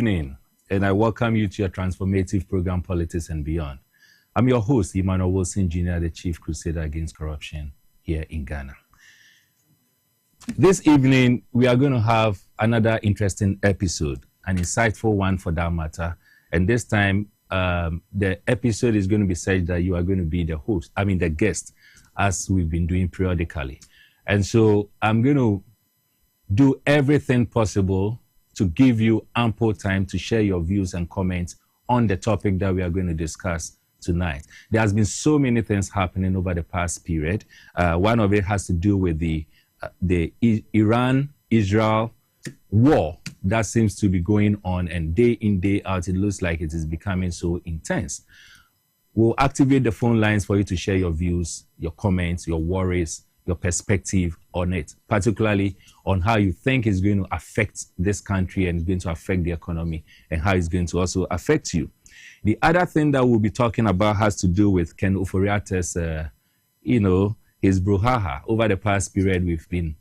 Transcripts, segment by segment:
evening, and I welcome you to your transformative program, Politics and Beyond. I'm your host, Emmanuel Wilsonjnr, the Chief Crusader Against Corruption here in Ghana. This evening, we are going to have another interesting episode, an insightful one for that matter. And this time, the episode is going to be such that you are going to be the guest, as we've been doing periodically. And so I'm going to do everything possible to give you ample time to share your views and comments on the topic that we are going to discuss tonight. There has been so many things happening over the past period. One of it has to do with the Iran-Israel war that seems to be going on, and day in, day out, it looks like it is becoming so intense. We'll activate the phone lines for you to share your views, your comments, your worries, your perspective on it, particularly on how you think it's going to affect this country and going to affect the economy, and how it's going to also affect you. The other thing that we'll be talking about has to do with Ken Ofori-Atta's, his brouhaha. Over the past period, we've been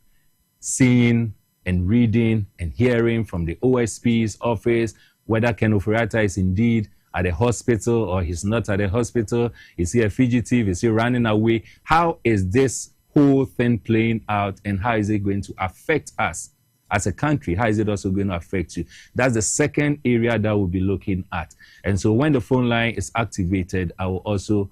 seeing and reading and hearing from the OSP's office whether Ken Ofori-Atta is indeed at the hospital or he's not at the hospital. Is he a fugitive? Is he running away? How is this whole thing playing out, and how is it going to affect us as a country? How is it also going to affect you? That's the second area that we'll be looking at. And so when the phone line is activated, I will also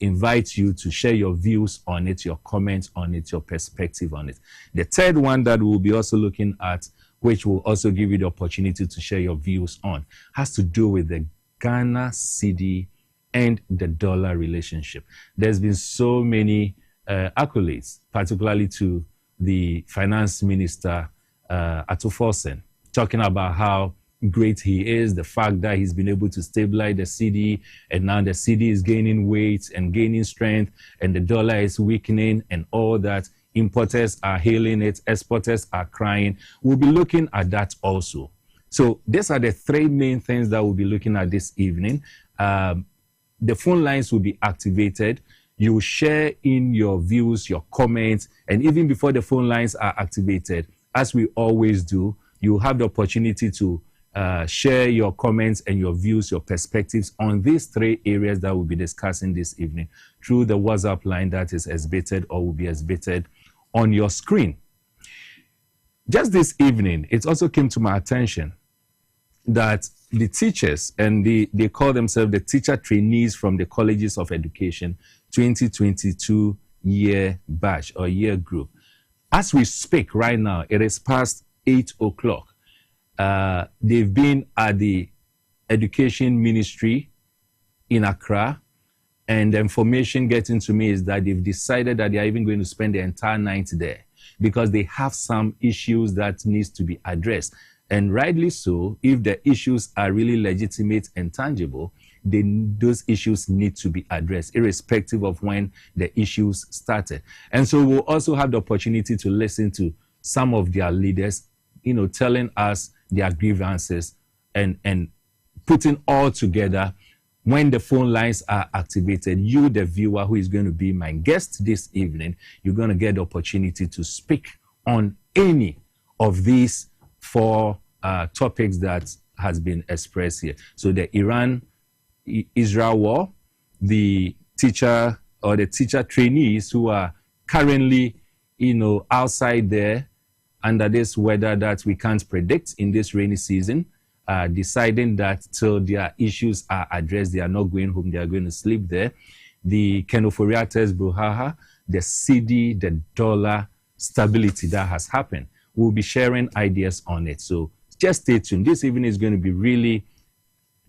invite you to share your views on it, your comments on it, your perspective on it. The third one that we'll be also looking at, which will also give you the opportunity to share your views on, has to do with the Ghana cedi and the dollar relationship. There's been so many accolades, particularly to the finance minister, Atuforsen, talking about how great he is, the fact that he's been able to stabilize the cedi, and now the cedi is gaining weight and gaining strength, and the dollar is weakening, and all that. Importers are hailing it, exporters are crying. We'll be looking at that also. So these are the three main things that we'll be looking at this evening. The phone lines will be activated. You share in your views, your comments, and even before the phone lines are activated, as we always do, you have the opportunity to share your comments and your views, your perspectives on these three areas that we'll be discussing this evening through the WhatsApp line that is exhibited or will be exhibited on your screen. Just this evening, it also came to my attention that the teachers, and they call themselves the teacher trainees from the colleges of education 2022 year batch or year group. As we speak right now, it is past 8 o'clock. They've been at the education ministry in Accra, and the information getting to me is that they've decided that they are even going to spend the entire night there because they have some issues that needs to be addressed. And rightly so, if the issues are really legitimate and tangible, then those issues need to be addressed, irrespective of when the issues started. And so we'll also have the opportunity to listen to some of their leaders, telling us their grievances and putting all together. When the phone lines are activated, you, the viewer, who is going to be my guest this evening, you're going to get the opportunity to speak on any of these four topics that has been expressed here. So the Iran-Israel war, the teacher trainees who are currently, outside there under this weather that we can't predict in this rainy season, deciding that till their issues are addressed, they are not going home, they are going to sleep there. The Ken Ofori-Atta's brouhaha, the cedi, the dollar stability that has happened. We'll be sharing ideas on it. So just stay tuned. This evening is going to be really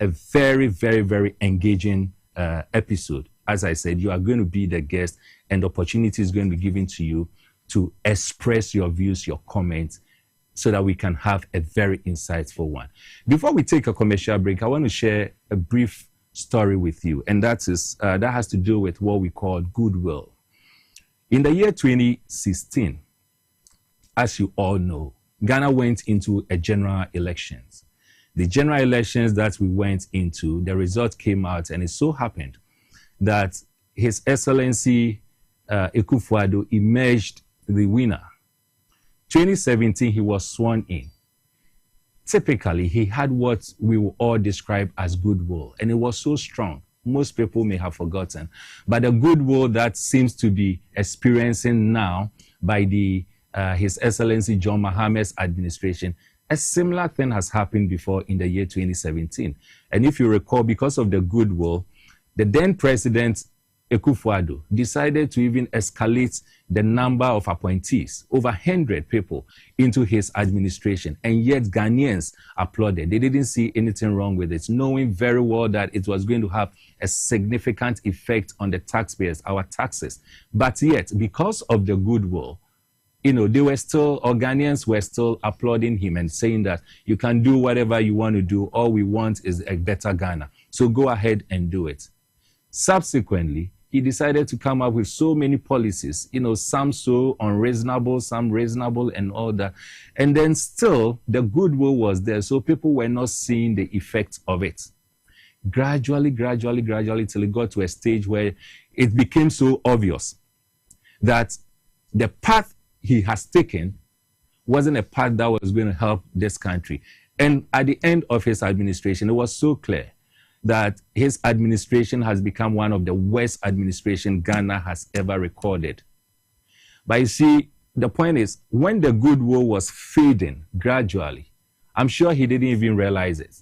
a very, very, very engaging episode. As I said, you are going to be the guest, and the opportunity is going to be given to you to express your views, your comments, so that we can have a very insightful one. Before we take a commercial break, I want to share a brief story with you, and that has to do with what we call goodwill. In the year 2016, as you all know, Ghana went into a general elections. The general elections that we went into, the result came out, and it so happened that His Excellency Akufo-Addo emerged the winner. 2017, he was sworn in. typically he had what we will all describe as goodwill, and it was so strong. Most people may have forgotten, but the goodwill that seems to be experiencing now by the His Excellency John Mahama's administration, a similar thing has happened before in the year 2017. And if you recall, because of the goodwill, the then president Akufo-Addo decided to even escalate the number of appointees, over 100 people, into his administration. And yet Ghanaians applauded. They didn't see anything wrong with it, knowing very well that it was going to have a significant effect on the taxpayers, our taxes. But yet, because of the goodwill, they were still, or Ghanaians were still applauding him and saying that you can do whatever you want to do. All we want is a better Ghana. So go ahead and do it. Subsequently, he decided to come up with so many policies, some so unreasonable, some reasonable and all that. And then still the goodwill was there. So people were not seeing the effects of it. Gradually, till it got to a stage where it became so obvious that the path he has taken wasn't a path that was going to help this country. And at the end of his administration, it was so clear that his administration has become one of the worst administrations Ghana has ever recorded. But you see, the point is, when the goodwill was fading gradually, I'm sure he didn't even realize it.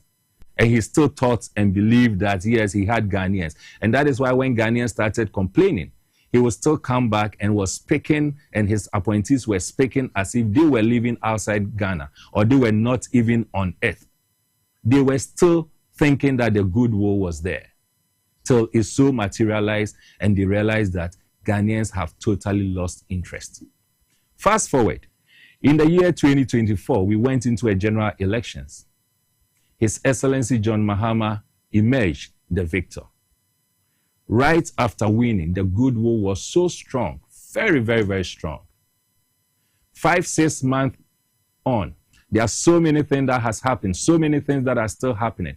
And he still thought and believed that, yes, he had Ghanaians. And that is why when Ghanaians started complaining, he would still come back and was speaking, and his appointees were speaking as if they were living outside Ghana, or they were not even on earth. They were still thinking that the goodwill was there, till it so materialized and they realized that Ghanaians have totally lost interest. Fast forward, in the year 2024, we went into a general elections. His Excellency John Mahama emerged the victor. Right after winning, the goodwill was so strong, very, very, very strong. 5-6 months on, there are so many things that has happened, so many things that are still happening.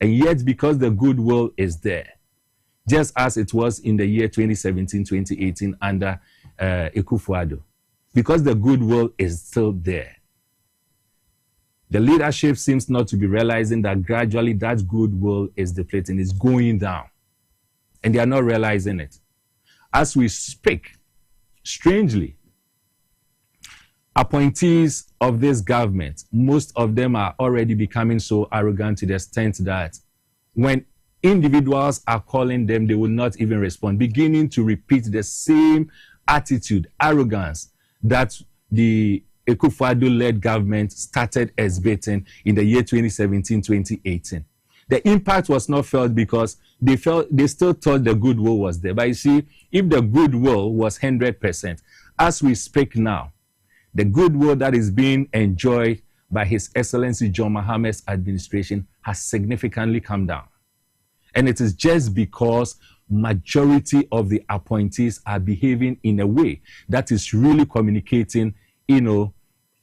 And yet, because the goodwill is there, just as it was in the year 2017, 2018 under Akufo-Addo, because the goodwill is still there, the leadership seems not to be realizing that gradually that goodwill is depleting, is going down. And they are not realizing it. As we speak, strangely, appointees of this government, most of them are already becoming so arrogant to the extent that when individuals are calling them, they will not even respond, beginning to repeat the same attitude, arrogance that the Akufo-Addo-led government started exhibiting in the year 2017, 2018. The impact was not felt because they still thought the goodwill was there. But you see, if the goodwill was 100%, as we speak now, the goodwill that is being enjoyed by His Excellency John Mahama's administration has significantly come down. And it is just because majority of the appointees are behaving in a way that is really communicating,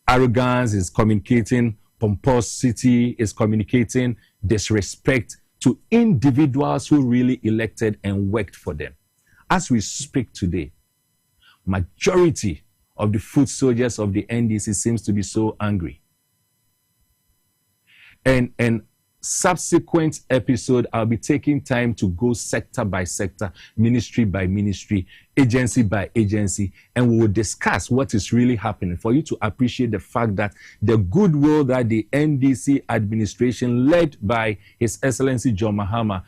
arrogance, is communicating pomposity, is communicating disrespect to individuals who really elected and worked for them. As we speak today, majority of the foot soldiers of the NDC seems to be so angry. And subsequent episode, I'll be taking time to go sector by sector, ministry by ministry, agency by agency, and we will discuss what is really happening for you to appreciate the fact that the goodwill that the NDC administration led by His Excellency John Mahama,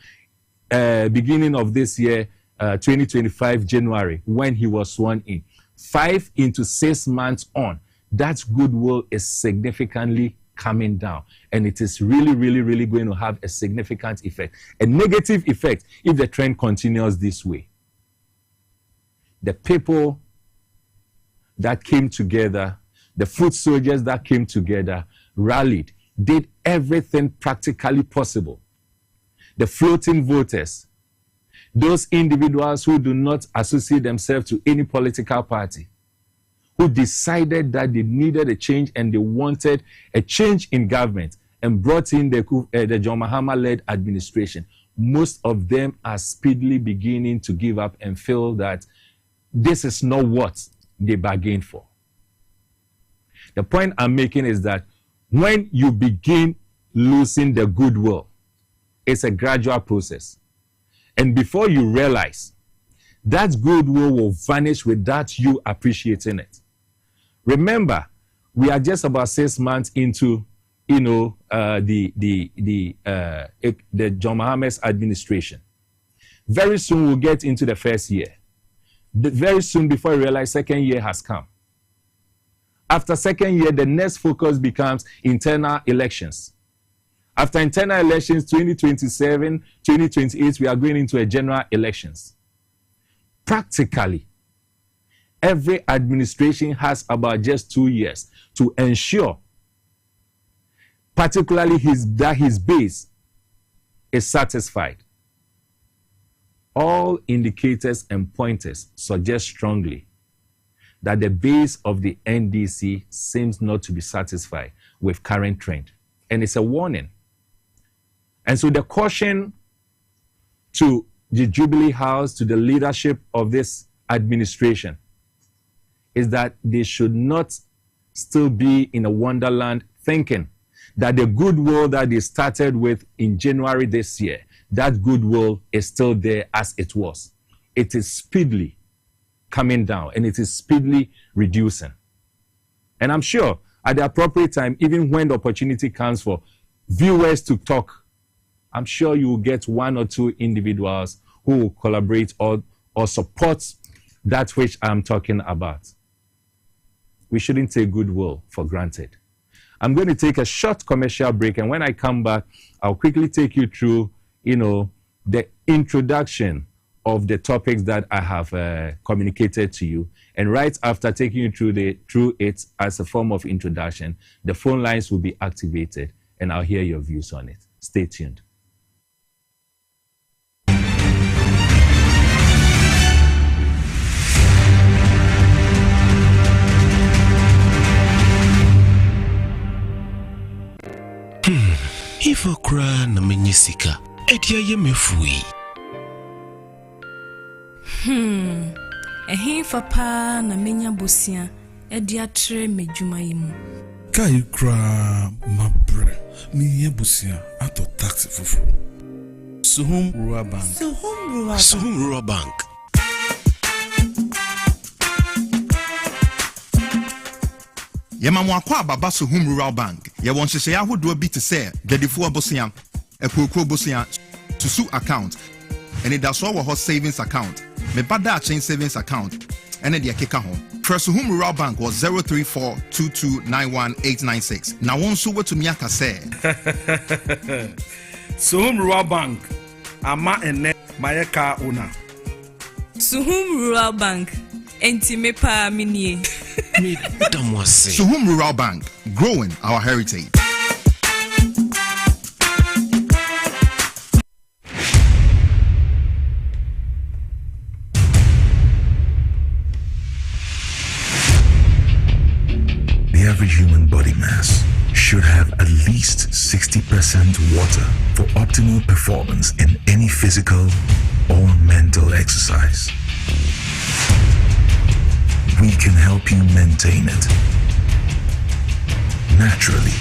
beginning of this year, 2025 January, when he was sworn in, 5 into 6 months on, that goodwill is significantly coming down, and it is really, really, really going to have a significant effect, a negative effect, if the trend continues this way. The people that came together, the foot soldiers that came together, rallied, did everything practically possible. The floating voters, those individuals who do not associate themselves to any political party, who decided that they needed a change and they wanted a change in government and brought in the John Mahama-led administration, most of them are speedily beginning to give up and feel that this is not what they bargained for. The point I'm making is that when you begin losing the goodwill, it's a gradual process. And before you realize, that goodwill will vanish without you appreciating it. Remember, we are just about 6 months into, the John Mohammed's administration. Very soon we'll get into the first year. Very soon, before you realize, second year has come. After second year, the next focus becomes internal elections. After internal elections, 2027, 2028, we are going into a general elections. Practically, every administration has about just 2 years to ensure, particularly that his base is satisfied. All indicators and pointers suggest strongly that the base of the NDC seems not to be satisfied with current trend. And it's a warning. And so the caution to the Jubilee House, to the leadership of this administration, is that they should not still be in a wonderland thinking that the goodwill that they started with in January this year, that goodwill is still there as it was. It is speedily coming down and it is speedily reducing. And I'm sure at the appropriate time, even when the opportunity comes for viewers to talk, I'm sure you will get one or two individuals who will collaborate or support that which I'm talking about. We shouldn't take goodwill for granted. I'm going to take a short commercial break, and when I come back, I'll quickly take you through, the introduction of the topics that I have communicated to you. And right after taking you through it as a form of introduction, the phone lines will be activated, and I'll hear your views on it. Stay tuned. If I cry na menyisika, edia ye mefui. Ehifa pa na menya bosia, edia tre medwuma yimu. Kai kra mabre, miye bosia ato taxi fufu. Suhum Rural Bank. Suhum Rural Bank. Yemamu akwa baba Suhum Rural Bank. Ye won hye ya hodo bi te se gadifo abosia, ekokro bosia, susu account. And it does our hot savings account. Me bada chain savings account. And it keka ho. First Suhum Rural Bank was 03422918696. Na won so to miaka se. Suhum Rural Bank. Ama ene mayeka una. Suhum Rural Bank. Enti me pa minie. Suhum Rural Bank, growing our heritage. The average human body mass should have at least 60% water for optimal performance in any physical or mental exercise. We can help you maintain it naturally.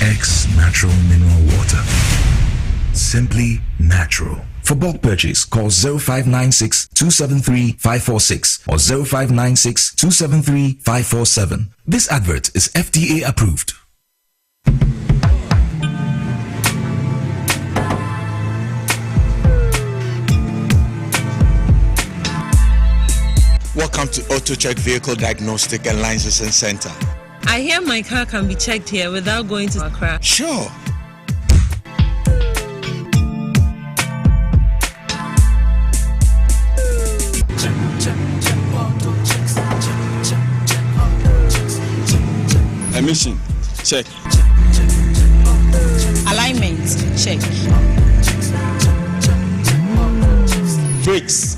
X Natural Mineral Water. Simply natural. For bulk purchase, call 0596-273-546 or 0596-273-547. This advert is FDA approved. Welcome to Auto Check Vehicle Diagnostic and Licensing Center. I hear my car can be checked here without going to Accra. Sure. Emission, check. Alignment, check. Brakes,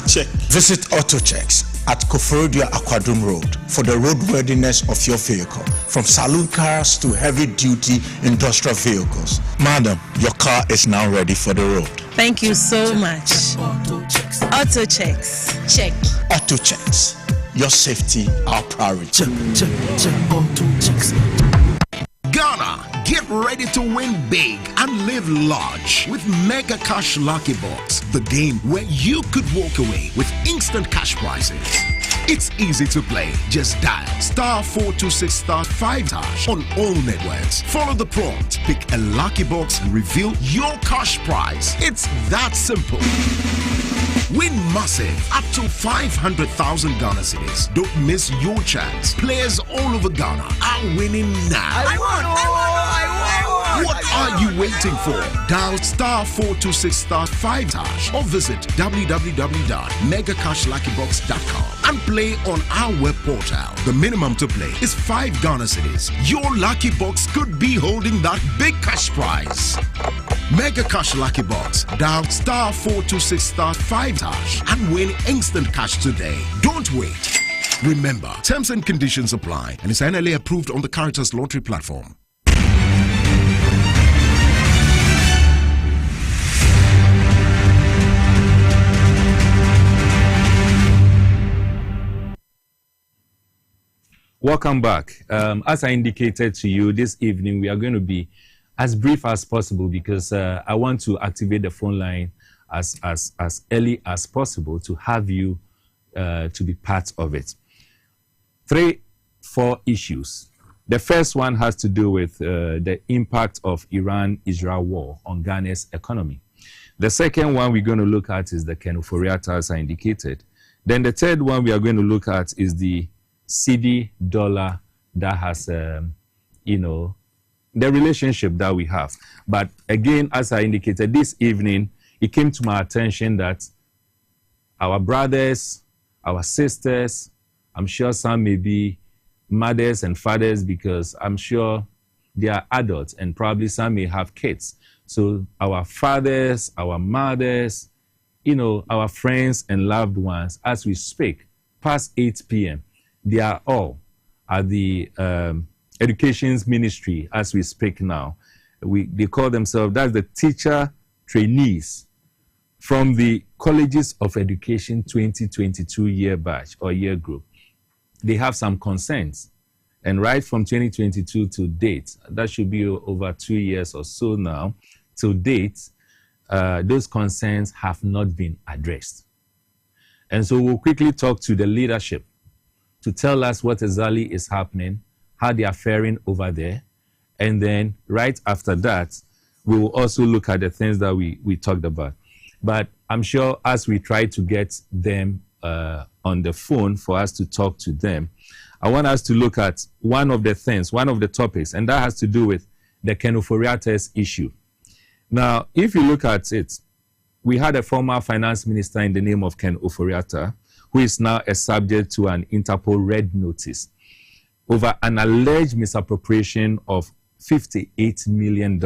check. Visit Auto Checks at Koforidua Aquadum Road for the roadworthiness of your vehicle, from saloon cars to heavy-duty industrial vehicles. Madam, your car is now ready for the road. Thank you so much. Auto checks. Check. Auto checks. Your safety, our priority. Auto checks. Ghana, get ready to win big and live large with Mega Cash Lucky Box, the game where you could walk away with instant cash prizes. It's easy to play. Just dial *426*5# on all networks. Follow the prompt, pick a lucky box and reveal your cash prize. It's that simple. Win massive, up to 500,000 Ghana cedis. Don't miss your chance. Players all over Ghana are winning now. I won! What are you waiting for? Dial *426*5# or visit www.megacashluckybox.com and play on our web portal. The minimum to play is 5 Ghana cedis. Your lucky box could be holding that big cash prize. Mega Cash Lucky Box. Dial *426*5# and win instant cash today. Don't wait. Remember, terms and conditions apply and is NLA approved on the Caritas Lottery platform. Welcome back. As I indicated to you, this evening we are going to be as brief as possible because I want to activate the phone line as early as possible to have you to be part of it. 3-4 issues. The first one has to do with the impact of Iran-Israel war on Ghana's economy. The second one we're going to look at is the Ken Ofori-Atta, as I indicated. Then the third one we are going to look at is the CD dollar that has, the relationship that we have. But again, as I indicated this evening, it came to my attention that our brothers, our sisters, I'm sure some may be mothers and fathers because I'm sure they are adults and probably some may have kids. So our fathers, our mothers, our friends and loved ones, as we speak, past 8 p.m., they are all at the education's ministry as we speak now. They call themselves, that's the teacher trainees from the Colleges of Education 2022 year batch or year group. They have some concerns. And right from 2022 to date, that should be over 2 years or so now, to date, those concerns have not been addressed. And so we'll quickly talk to the leadership to tell us what exactly is happening, how they are faring over there. And then right after that, we will also look at the things that we talked about. But I'm sure as we try to get them on the phone for us to talk to them, I want us to look at one of the things, one of the topics, and that has to do with the Ken Ofori-Atta's issue. Now, if you look at it, we had a former finance minister in the name of Ken Ofori-Atta, who is now a subject to an Interpol red notice over an alleged misappropriation of $58 million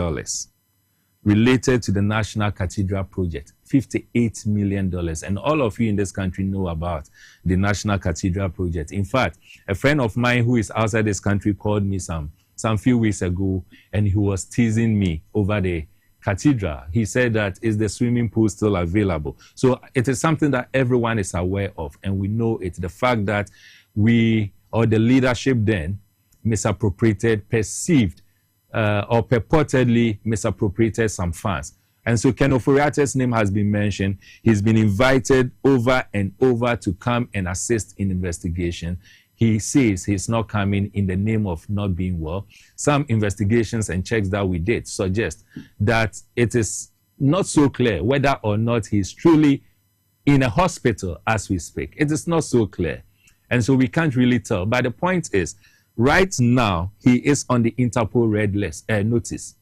related to the National Cathedral project. $58 million. And all of you in this country know about the National Cathedral project. In fact, a friend of mine who is outside this country called me some few weeks ago, and he was teasing me over the cathedral. He said that is the swimming pool still available? So it is something that everyone is aware of, and we know it. The fact that we, or the leadership then, misappropriated, perceived, or purportedly misappropriated some funds. And so Ken Ofori-Atta's name has been mentioned. He's been invited over and over to come and assist in investigation. He says he's not coming in the name of not being well. Some investigations and checks that we did suggest that it is not so clear whether or not he's truly in a hospital as we speak. It is not so clear. And so we can't really tell. But the point is, right now, he is on the Interpol red list, notice.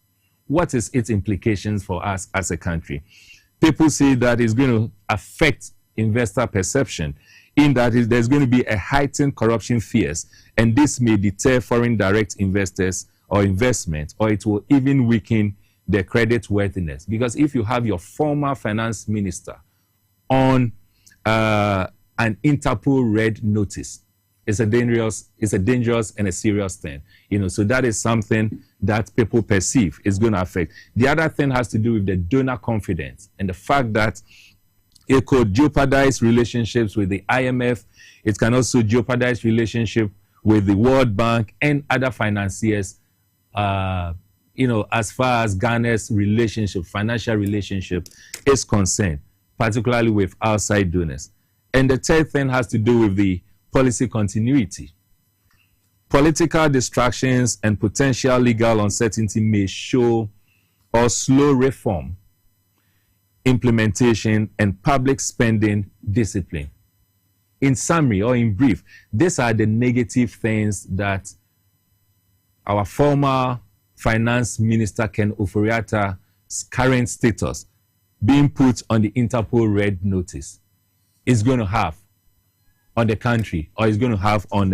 What is its implications for us as a country? People say that it's going to affect investor perception, in that there's going to be a heightened corruption fears, and this may deter foreign direct investors or investment, or it will even weaken their credit worthiness. Because if you have your former finance minister on an Interpol red notice. It's a dangerous and a serious thing. So that is something that people perceive is going to affect. The other thing has to do with the donor confidence and the fact that it could jeopardize relationships with the IMF. It can also jeopardize relationship with the World Bank and other financiers, as far as Ghana's financial relationship is concerned, particularly with outside donors. And the third thing has to do with the policy continuity. Political distractions and potential legal uncertainty may show or slow reform, implementation, and public spending discipline. In summary, or in brief, these are the negative things that our former Finance Minister Ken Ofori-Atta's current status, being put on the Interpol red notice, is going to have on the country, or is going to have on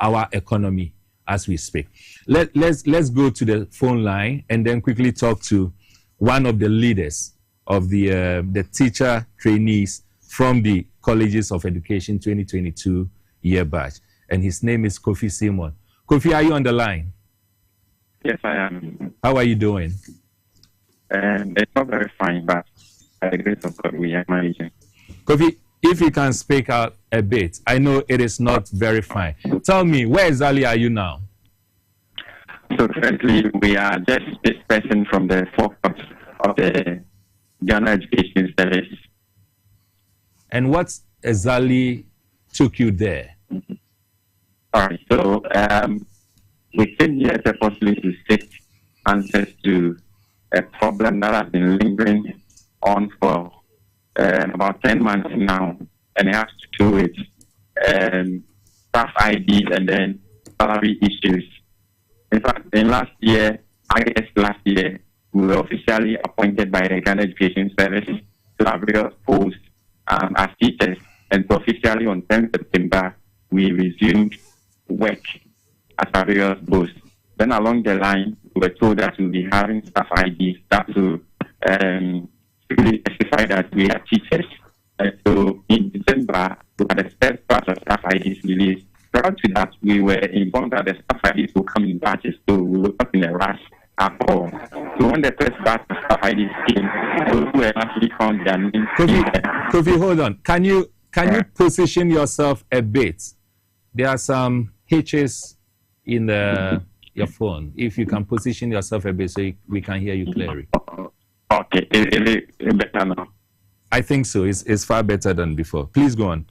our economy as we speak. Let's go to the phone line and then quickly talk to one of the leaders of the teacher trainees from the Colleges of Education 2022 year batch, and his name is Kofi Simon. Kofi, are you on the line? Yes, I am. How are you doing? It's not very fine, but by the grace of God, we are managing. Kofi, if you can speak out a bit, I know it is not very fine. Tell me, where exactly are you now? So currently, we are just dispersing from the forecourt of the Ghana Education Service. And what exactly took you there? All right, so we came here purposely to seek answers to a problem that has been lingering on for about 10 months now, and it has to do with staff IDs and then salary issues. In fact, last year, we were officially appointed by the Ghana Education Service to our various posts as teachers, and so officially on 10th September, we resumed work at our various posts. Then along the line, we were told that we'll be having staff IDs that will really specify that we are teachers. And so in December, we had the first batch of staff IDs released. Prior to that, we were informed that the staff IDs will come in batches, so we were not in a rush at all. So when the first batch of staff IDs came, those who had actually found their names. Kofi, hold on. Can you position yourself a bit? There are some hitches in your phone. If you can position yourself a bit so we can hear you clearly. Okay, is it better now? I think so. It's far better than before. Please go on.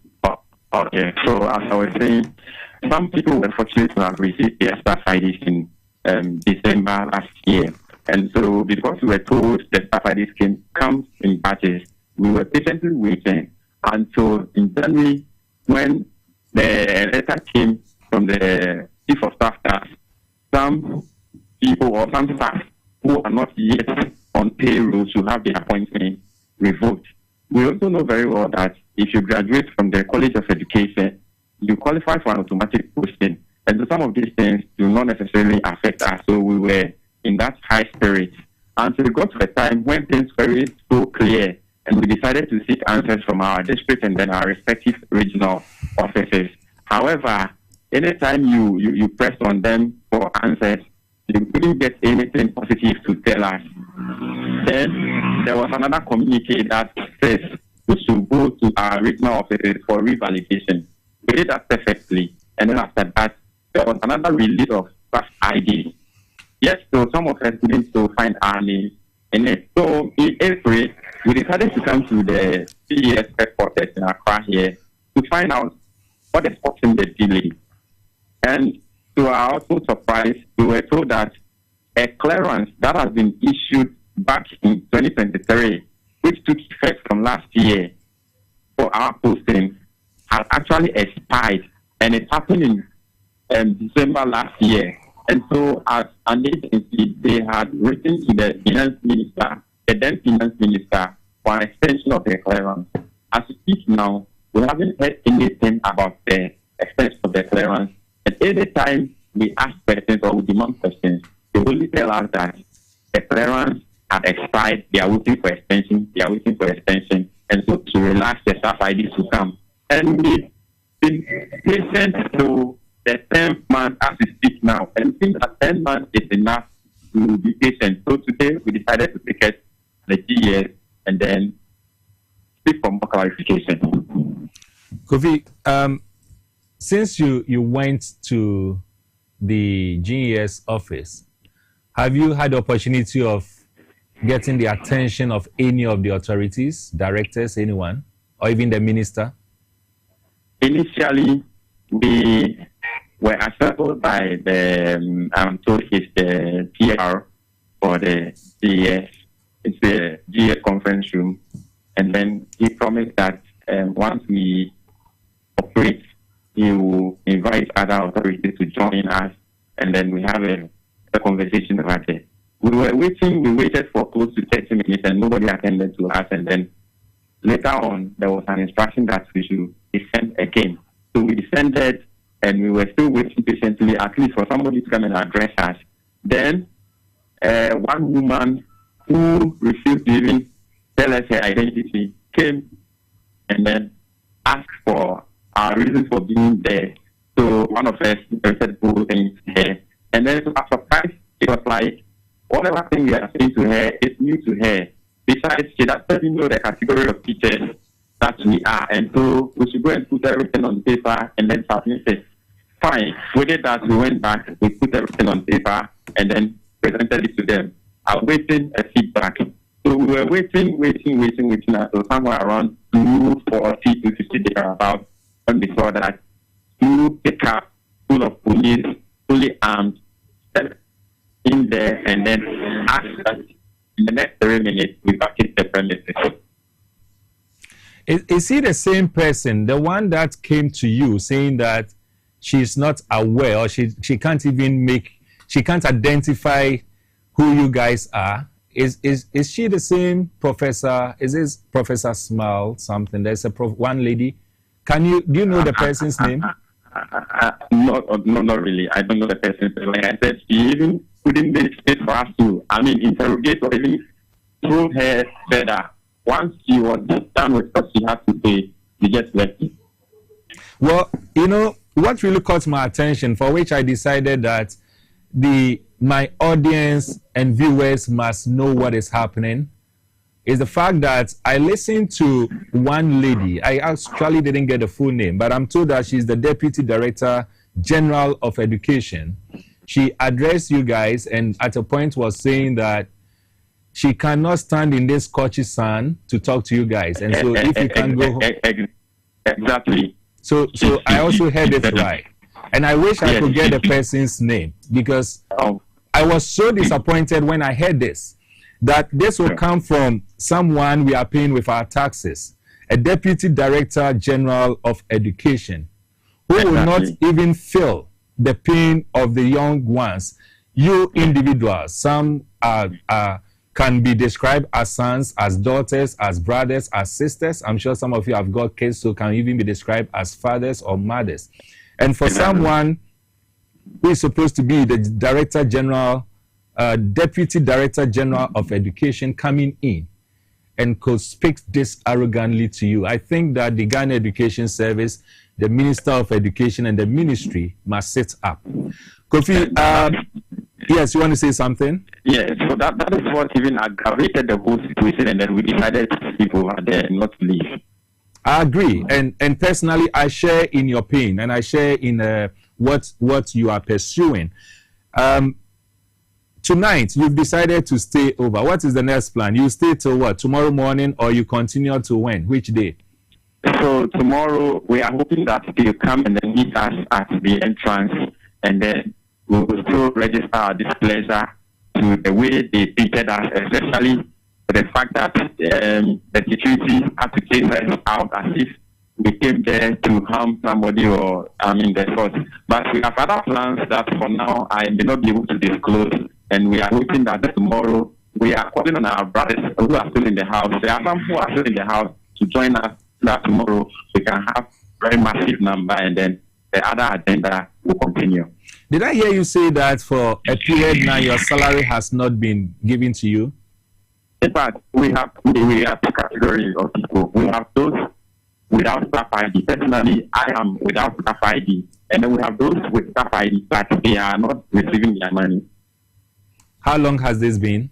Okay, so as I was saying, some people were fortunate to have received their staff IDs in December last year. And so because we were told the staff IDs can come in batches, we were patiently waiting until in January when the letter came from the Chief of Staff that some people or some staff who are not yet on payroll to have their appointment revoked. We also know very well that if you graduate from the College of Education, you qualify for an automatic posting. And so some of these things do not necessarily affect us. So we were in that high spirit until we got to a time when things were so clear, and we decided to seek answers from our district and then our respective regional offices. However, anytime you press on them for answers, you couldn't get anything positive to tell us. Then there was another communique that says we should go to our regional offices for revalidation. We did that perfectly. And then after that, there was another release of staff ID. Yes, so some of us didn't still find our names in it. So in April, we decided to come to the CES headquarters in Accra here to find out what is causing the delay. And to our also surprise, we were told that a clearance that has been issued back in 2023, which took effect from last year for our posting, has actually expired, and it happened in December last year. And so as an agency, they had written to the finance minister, the then finance minister, for an extension of the clearance. As we speak now, we haven't heard anything about the extension of the clearance. At any time we ask questions or we demand questions, they only tell us that the clearance had expired, they are waiting for extension, and so to relax the staff IDs to come. And we've been patient to the 10th month as we speak now. And we think that 10 months is enough to be patient. So today we decided to take it the GES and then seek for more clarification. Kofi, since you went to the GES office, have you had the opportunity of getting the attention of any of the authorities, directors, anyone, or even the minister? Initially, we were assembled by the, I'm told it's the PR for the GES. It's the GES conference room. And then he promised that once we operate, he will invite other authorities to join us. And then we have a conversation about it. We were waiting, we waited for close to 30 minutes and nobody attended to us. And then later on, there was an instruction that we should descend again. So we descended and we were still waiting patiently, at least for somebody to come and address us. Then one woman who refused to even tell us her identity came and then asked for our reasons for being there. So one of us said who things here. And then to our surprise, it was like, whatever thing we are saying to her is new to her. Besides, she doesn't even know the category of teachers that we are. And so we should go and put everything on paper and then submit it. Fine. We did that. We went back. We put everything on paper and then presented it to them. Awaiting a feedback. So we were waiting until somewhere around 2:40 to 50 days about when we saw that 2 pickups full of police, fully armed, in there and then asked us in the next 3 minutes we vacate the premises. Is he the same person, the one that came to you saying that she's not aware or she can't even she can't identify who you guys are? Is she the same professor? Is this Professor Smile something? There's one lady. Do you know the person's name? Not really. I don't know the person's name. Like I said, she even couldn't make space for us to, interrogate or even probe her further. Once she was just done with what she had to say, we just left it. Well, what really caught my attention, for which I decided that my audience and viewers must know what is happening, is the fact that I listened to one lady. I actually didn't get the full name, but I'm told that she's the Deputy Director General of Education. She addressed you guys and at a point was saying that she cannot stand in this scorchy sun to talk to you guys. And so if you can go home. Exactly. So I also heard it right. And I wish I could get the person's name because I was so disappointed when I heard this, that this will come from someone we are paying with our taxes, a Deputy Director General of Education, who will not even feel the pain of the young ones. You individuals, some can be described as sons, as daughters, as brothers, as sisters. I'm sure some of you have got kids who can even be described as fathers or mothers. And for someone who is supposed to be the Director General, Deputy Director General of Education coming in and could speak this arrogantly to you, I think that the Ghana Education Service, the Minister of Education and the Ministry must sit up. Kofi, yes, you want to say something? Yes, so that is what even aggravated the whole situation, and then we decided people are there not to leave. I agree, and personally, I share in your pain, and I share in what you are pursuing. Tonight, you've decided to stay over. What is the next plan? You stay till what? Tomorrow morning, or you continue to when? Which day? So tomorrow, we are hoping that they'll come and then meet us at the entrance, and then we will still register our displeasure to the way they treated us, especially the fact that the security had to chase us out as if we came there to harm somebody or, the source. But we have other plans that for now I may not be able to disclose, and we are hoping that tomorrow we are calling on our brothers who are still in the house. There are some who are still in the house to join us so that tomorrow we can have very massive number, and then the other agenda will continue. Did I hear you say that for a period now your salary has not been given to you? In fact, we have two categories of people. We have those without staff ID. Personally, I am without staff ID. And then we have those with staff ID, but they are not receiving their money. How long has this been?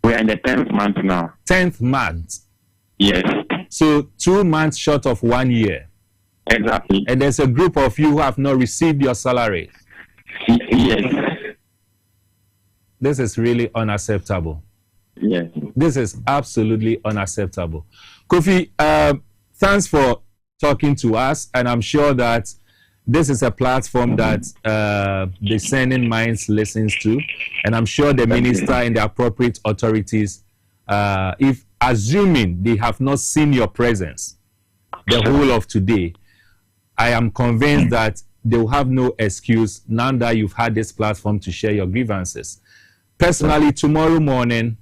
We are in the 10th month now. 10th month? Yes. So 2 months short of 1 year? Exactly. And there's a group of you who have not received your salary? Yes. This is really unacceptable. Yes. This is absolutely unacceptable. Kofi, thanks for talking to us, and I'm sure that this is a platform that discerning minds listens to, and I'm sure the minister and the appropriate authorities, if assuming they have not seen your presence the whole of today, I am convinced that they will have no excuse now that you've had this platform to share your grievances. Personally, tomorrow morning,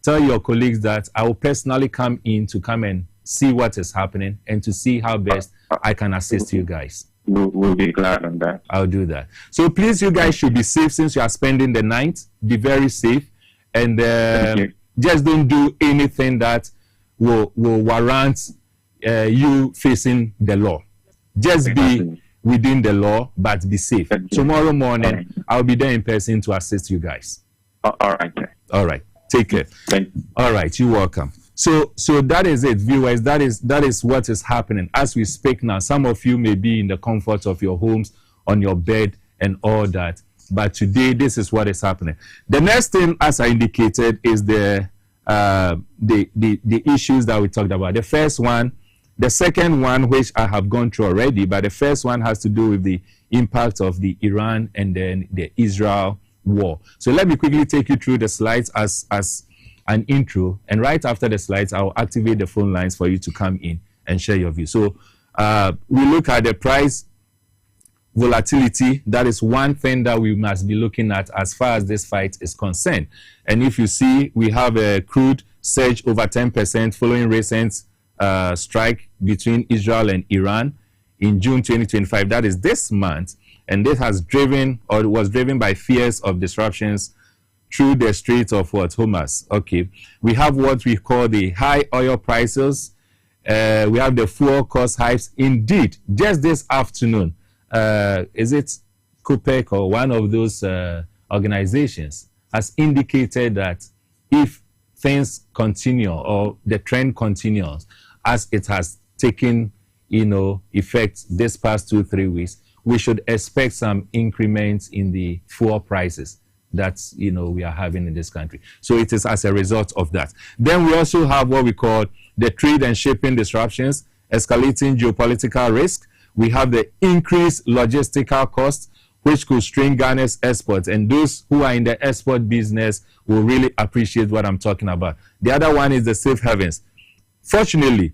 tell your colleagues that I will personally come in to come and see what is happening and to see how best I can assist you guys. We'll be glad on that. I'll do that. So please, you guys should be safe since you are spending the night. Be very safe, and just don't do anything that will warrant you facing the law. Just be within the law, but be safe. Tomorrow morning, I'll be there in person to assist you guys. All right. All right. Take care. Thank you. All right. You're welcome. So that is it, viewers. That is what is happening as we speak now. Some of you may be in the comfort of your homes, on your bed, and all that. But today, this is what is happening. The next thing, as I indicated, is the issues that we talked about. The first one, the second one, which I have gone through already, but the first one has to do with the impact of the Iran and then the Israel war. So let me quickly take you through the slides as an intro, and right after the slides, I'll activate the phone lines for you to come in and share your view. So we look at the price volatility. That is one thing that we must be looking at as far as this fight is concerned. And if you see, we have a crude surge over 10% following recent strike between Israel and Iran in June 2025. That is this month. And this has driven, or was driven by fears of disruptions through the Strait of Hormuz. Okay, we have what we call the high oil prices. We have the fuel cost hikes. Indeed, just this afternoon, is it COPEC or one of those organizations has indicated that if things continue or the trend continues as it has taken, effect this past 2-3 weeks, we should expect some increments in the fuel prices that we are having in this country. So it is as a result of that. Then we also have what we call the trade and shipping disruptions, escalating geopolitical risk. We have the increased logistical costs, which could strain Ghana's exports. And those who are in the export business will really appreciate what I'm talking about. The other one is the safe havens. Fortunately,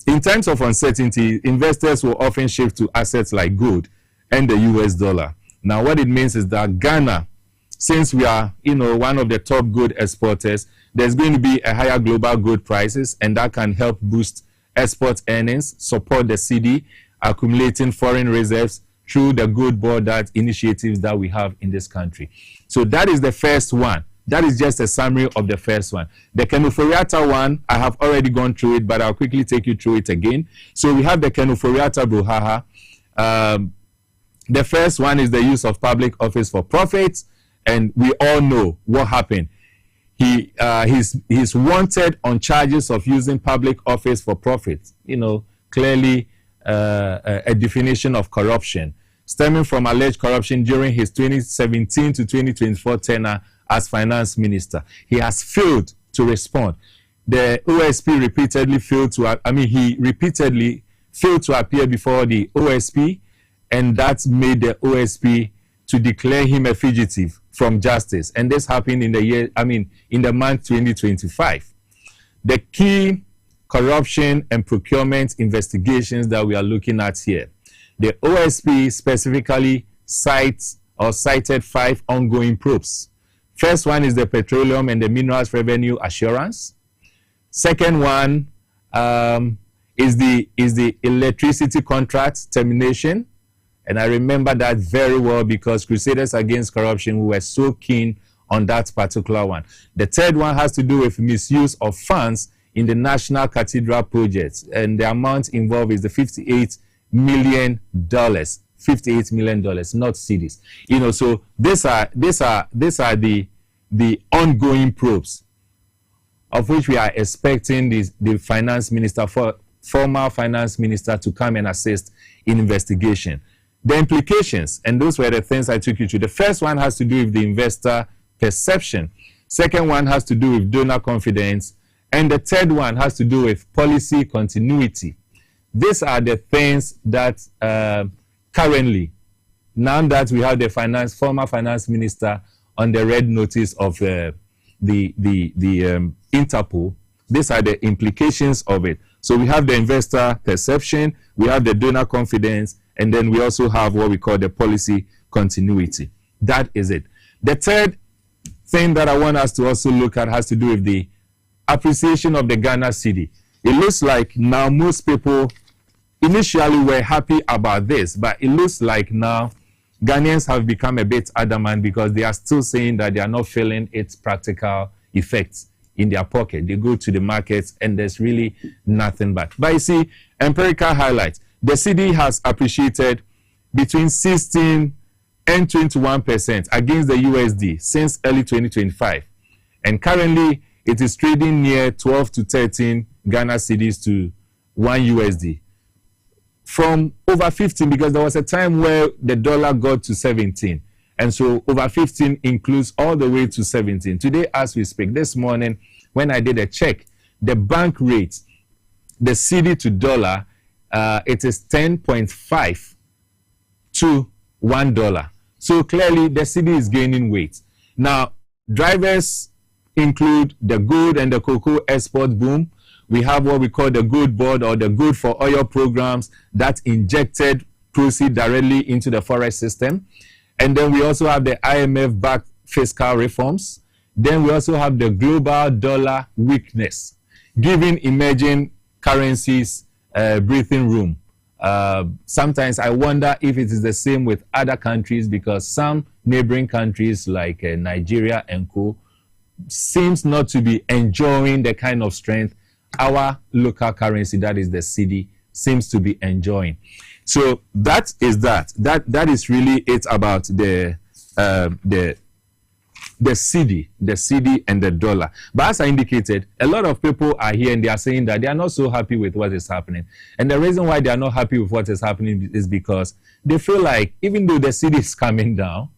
in times of uncertainty, investors will often shift to assets like gold and the US dollar. Now, what it means is that Ghana, since we are, one of the top gold exporters, there's going to be a higher global gold prices, and that can help boost export earnings, support the cedi, accumulating foreign reserves through the gold board initiatives that we have in this country. So that is the first one. That is just a summary of the first one. The Ken Ofori-Atta one, I have already gone through it, but I'll quickly take you through it again. So we have the Ken Ofori-Atta brouhaha. The first one is the use of public office for profit. And we all know what happened. He's wanted on charges of using public office for profit. Clearly a definition of corruption stemming from alleged corruption during his 2017 to 2024 tenure as finance minister. He has failed to respond. The OSP repeatedly failed to appear before the OSP, and that made the OSP to declare him a fugitive from justice. And this happened in the month 2025. The key corruption and procurement investigations that we are looking at here, the OSP specifically cited 5 ongoing probes. First one is the Petroleum and the Minerals Revenue Assurance. Second one is the electricity contract termination. And I remember that very well because Crusaders Against Corruption, we were so keen on that particular one. The third one has to do with misuse of funds in the National Cathedral project, and the amount involved is the $58 million. $58 million, not cedis. You know, so these are the ongoing probes, of which we are expecting the finance minister, former finance minister, to come and assist in investigation. The implications, and those were the things I took you to. The first one has to do with the investor perception. Second one has to do with donor confidence. And the third one has to do with policy continuity. These are the things that currently, now that we have the former finance minister on the red notice of the Interpol, these are the implications of it. So we have the investor perception, we have the donor confidence, and then we also have what we call the policy continuity. That is it. The third thing that I want us to also look at has to do with the appreciation of the Ghana cedi. It looks like now most people initially were happy about this, but it looks like now Ghanaians have become a bit adamant because they are still saying that they are not feeling its practical effects in their pocket. They go to the markets and there's really nothing back. But you see, empirical highlights. The cedi has appreciated between 16 and 21% against the USD since early 2025. And currently, it is trading near 12 to 13 Ghana cedis to 1 USD. From over 15, because there was a time where the dollar got to 17. And so over 15 includes all the way to 17. Today, as we speak, this morning, when I did a check, the bank rate, the cedi to dollar, it is 10.5 to $1. So clearly, the cedi is gaining weight. Now, drivers include the gold and the cocoa export boom. We have what we call the gold board, or the good for oil programs that injected proceeds directly into the forex system. And then we also have the IMF-backed fiscal reforms. Then we also have the global dollar weakness, giving emerging currencies breathing room. Sometimes I wonder if it is the same with other countries, because some neighboring countries like Nigeria and co seems not to be enjoying the kind of strength our local currency, that is the cedi, seems to be enjoying. So that is that is really it about the cedi and the dollar. But as I indicated, a lot of people are here and they are saying that they are not so happy with what is happening. And the reason why they are not happy with what is happening is because they feel like even though the cedi is coming down,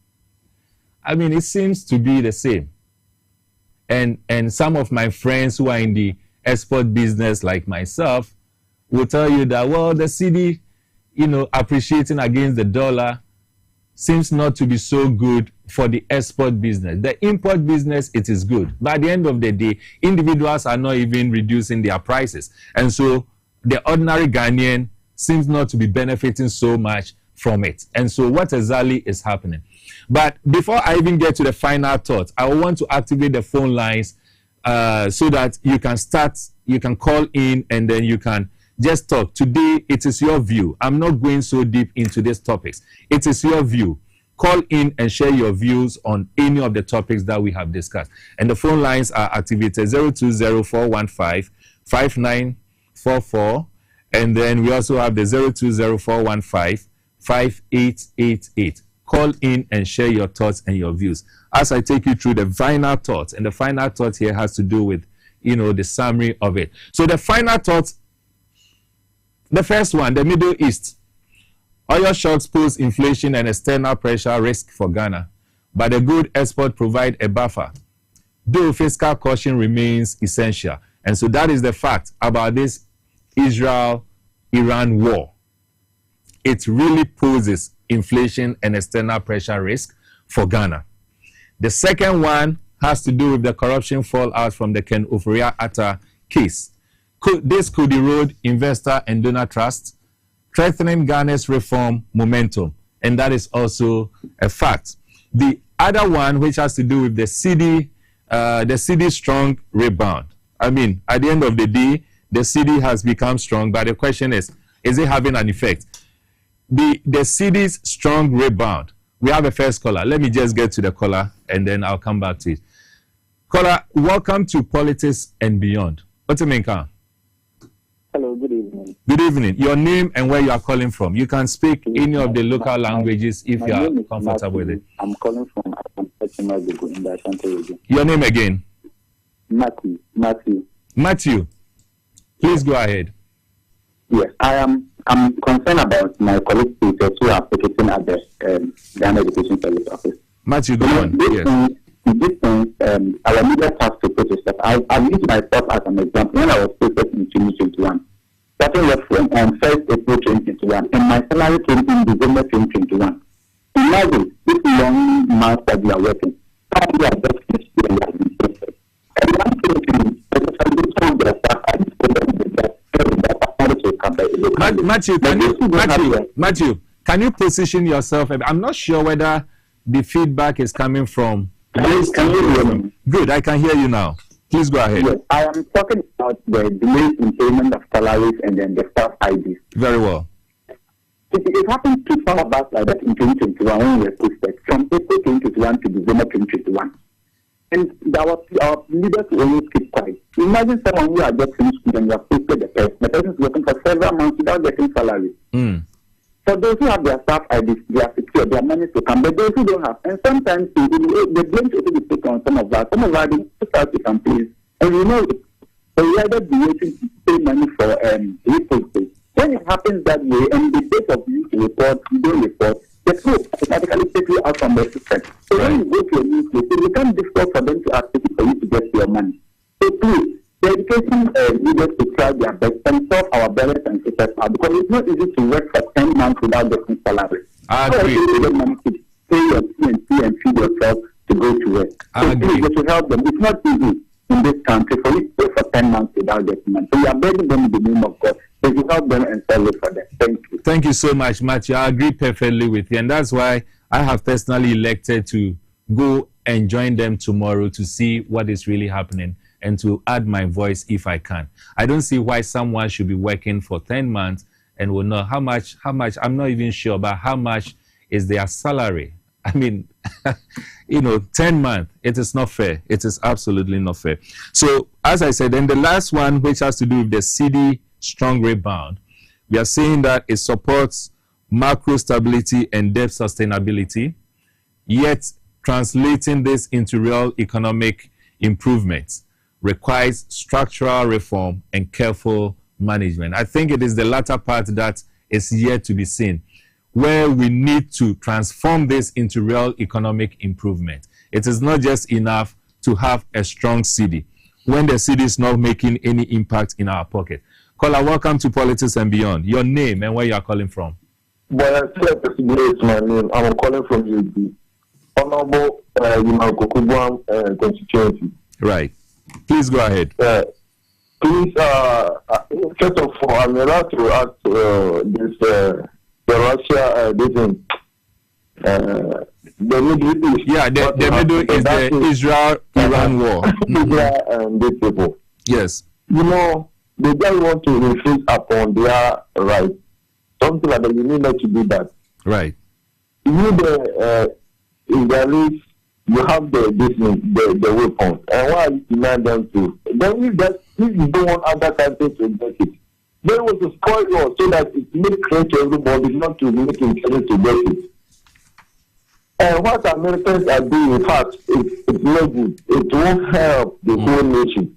I mean, it seems to be the same. And some of my friends who are in the export business like myself will tell you that, well, the cedi, appreciating against the dollar seems not to be so good for the export business. The import business, it is good. But at the end of the day, individuals are not even reducing their prices. And so the ordinary Ghanaian seems not to be benefiting so much from it. And so what exactly is happening? But before I even get to the final thought, I want to activate the phone lines so that you can call in and then you can just talk. Today, it is your view. I'm not going so deep into these topics. It is your view. Call in and share your views on any of the topics that we have discussed. And the phone lines are activated 020-415-5944. And then we also have the 020-415-5888. Call in and share your thoughts and your views as I take you through the final thoughts. And the final thought here has to do with, the summary of it. So the final thoughts, the first one, the Middle East. Oil shocks pose inflation and external pressure risk for Ghana, but the good export provide a buffer, though fiscal caution remains essential. And so that is the fact about this Israel-Iran war. It really poses inflation and external pressure risk for Ghana. The second one has to do with the corruption fallout from the Ken Ofori-Atta case. This could erode investor and donor trust, threatening Ghana's reform momentum, and that is also a fact. The other one, which has to do with the cedi strong rebound. I mean, at the end of the day, the cedi has become strong, but the question is it having an effect? The cedi's strong rebound. We have a first caller. Let me just get to the caller, and then I'll come back to it. Caller, welcome to Politics and Beyond. What's your name, Ken? Hello, good evening. Good evening. Your name and where you are calling from. You can speak any of the local languages if you are comfortable with it. I'm calling from in the Ashanti region. Your name again? Matthew. Please go ahead. Yes, I'm concerned about my colleagues who are protecting at the Ghana Education Service Office. Matthew, go on. Yes. This thing, our media has to protest that. I've used myself as an example when I was protesting in 2021. Starting with from 1st April 2021, and my salary came in December 2021. Imagine this long month that we are working. We are just finished and we are being protested. And one thing to me, Matthew, can you position yourself? I'm not sure whether the feedback is coming from. Can you hear me? Good, I can hear you now. Please go ahead. Yes, I am talking about the delay in payment of salaries and then the staff IDs. Very well. It happened to some of us like that in 2021 when we were posted from April 2021 to December 2021. And our leaders will always keep quiet. Imagine someone who are just finished school and you have posted the person is working for several months without getting salary. For those who have their staff IDs, they are secure, their money to come. But those who don't have, and sometimes the blame should be taken on some of us. Some of us don't start to complain. And you know, they rather be waiting to pay money for reposting. When it happens that way, and the date of you to report, you don't report, the proof automatically takes you out from the system. So when you go to a new place, it becomes difficult for them to ask for you to get your money. So please, the education leaders to try their best and solve our brothers and sisters out, because it's not easy to work for 10 months without getting salary. I agree. So you get money to pay your T&T and feed yourself to go to work. So please, to help them. It's not easy in this country for you to pay for 10 months without getting money. So we are begging them in the name of God. So you help them and solve it for them. Thank you. Thank you so much, Matthew. I agree perfectly with you. And that's why I have personally elected to go and join them tomorrow to see what is really happening and to add my voice if I can. I don't see why someone should be working for 10 months and will know how much, I'm not even sure about how much is their salary. I mean, 10 months, it is not fair. It is absolutely not fair. So, as I said, then the last one, which has to do with the CD strong rebound, we are saying that it supports macro stability and debt sustainability, yet translating this into real economic improvements requires structural reform and careful management. I think it is the latter part that is yet to be seen, where we need to transform this into real economic improvement. It is not just enough to have a strong CD when the CD is not making any impact in our pocket. Caller, welcome to Politics and Beyond. Your name and where you are calling from? Well, it's my name. I'm calling from UB. Honorable Kokubwan constituency. Right. Please go ahead. Please, first of all, I'm allowed to ask the Russia, the Middle East. Yeah, the Middle East, the Israel-Iran war. Israel and these people. Yes. They just want to refuse upon their rights. Something like that, you need not to do that. Right. You the Israelis, you have the weapons. And why you demand them to? Then if you don't want other countries to get it, they want to spoil yours so that it makes clear to everybody not to make it to get it. And what Americans are doing, in fact, it's not good. It won't help the whole nation.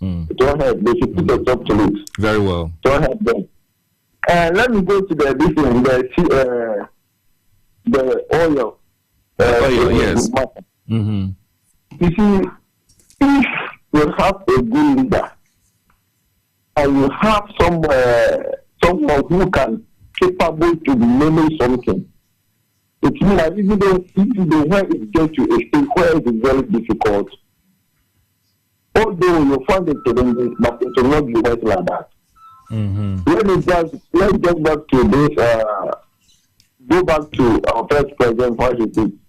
It won't help. They should put a stop to it. Very well. It won't help them. Let me go to the oil. Oil, yes. You see, if you have a good leader and you have someone who can capable to be manage something, it means that if you don't when it gets to a stage where it is very difficult, although you find it challenging, but it will not be right like that. Let's get back to this. Go back to our first president, what he did.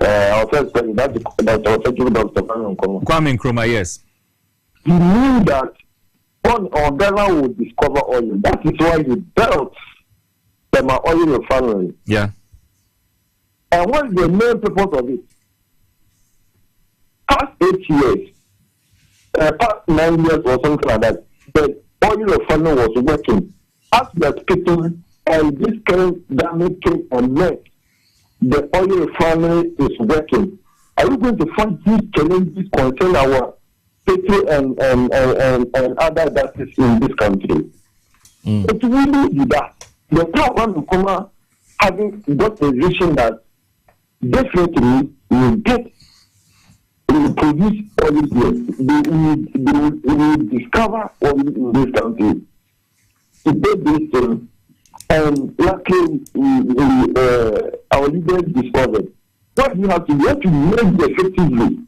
Our first president, that's our second Dr. Kwame Nkrumah, yes. He knew that on Ghana would discover oil. That is why he built the oil refinery. Yeah. And what is the main purpose of it? Past 8 years, past 9 years or something like that, the oil refinery was working. As we are speaking, and this current damage came on net, the oil refinery is working. Are you going to find these challenges concern our people and other industries in this country? It really is that. The problem will come having got a vision that definitely we will produce oil here. We will discover oil in this country. To do this thing, and luckily our leaders discovered. What we have to do, we have to make effectively.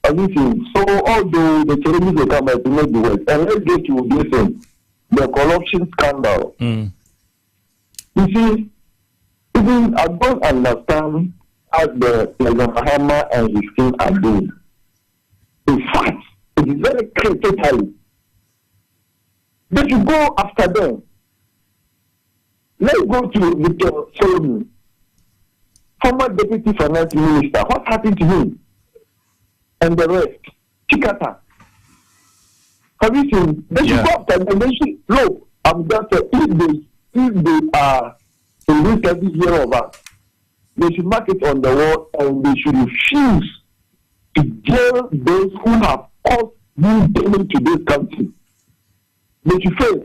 So although the challenges will come to make the work, and let's get to this thing, the corruption scandal. You see, even I don't understand how the President Mahama and his team are doing. In fact, it is very critical. They should go after them. Let's go to Victor Solomon, former Deputy Finance Minister. What happened to him? And the rest. Chikata. Have you seen? They should go after them. They should, look, I'm just saying, if they are in this every year of us, they should mark it on the wall and they should refuse to jail those who have caused new damage to this country. They should fail.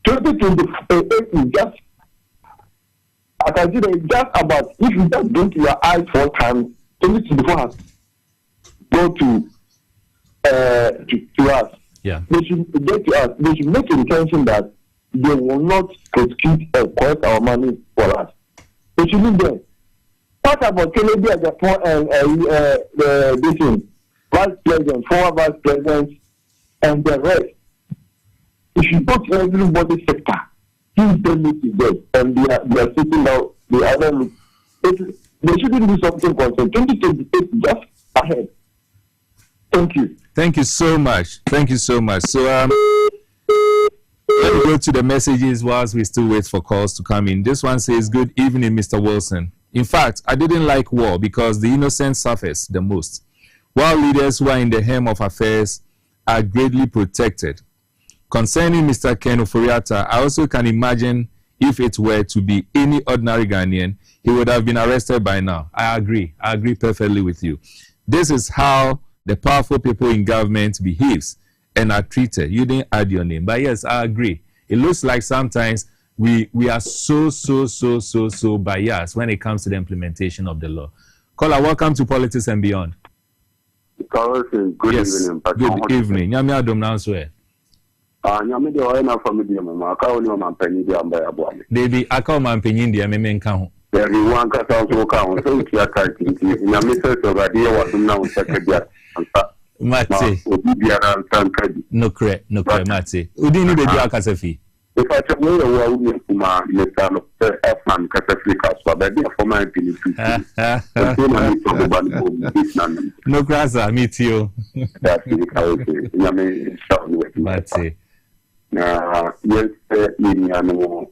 2028 is just, I can see that it's just about, if you just blink your eyes 4 times, 2024 has go to us. Yeah. They should get to us. They should make intention that they will not prosecute or collect our money for us. They should be there. What about Kennedy at the point and this thing, vice president, former vice president, and the rest? If you go to everybody's sector, these them is dead, and they are sitting out. They are not. They shouldn't do something concerned. 2028 just ahead. Thank you. Thank you so much. Thank you so much. So let me go to the messages whilst we still wait for calls to come in. This one says, "Good evening, Mr. Wilson. In fact, I didn't like war because the innocent suffers the most, while leaders who are in the helm of affairs are greatly protected. Concerning Mr. Ken Ofori-Atta, I also can imagine if it were to be any ordinary Ghanaian, he would have been arrested by now." I agree. I agree perfectly with you. This is how the powerful people in government behaves and are treated. You didn't add your name, but yes, I agree. It looks like sometimes we are so biased when it comes to the implementation of the law. Caller, welcome to Politics and Beyond. Good evening. Good evening. Nyame adom na nso e. Nyame de oye na family mama aka oni mama panyi de amba ya boame. Debi aka o man panyi de me nka ho. Everyone ka sa so ka ho so ti aka tinti. Nyame se so ga de wa dum na o sekebia. Mate. No correct, Mate. Udi ni bedu akasafi. If I tell you what we kuma Mr. F-man kasafi kaswa bedu former PDP. No crasa, meet you. That's it. Nyame show with Mate. Yes, ni ano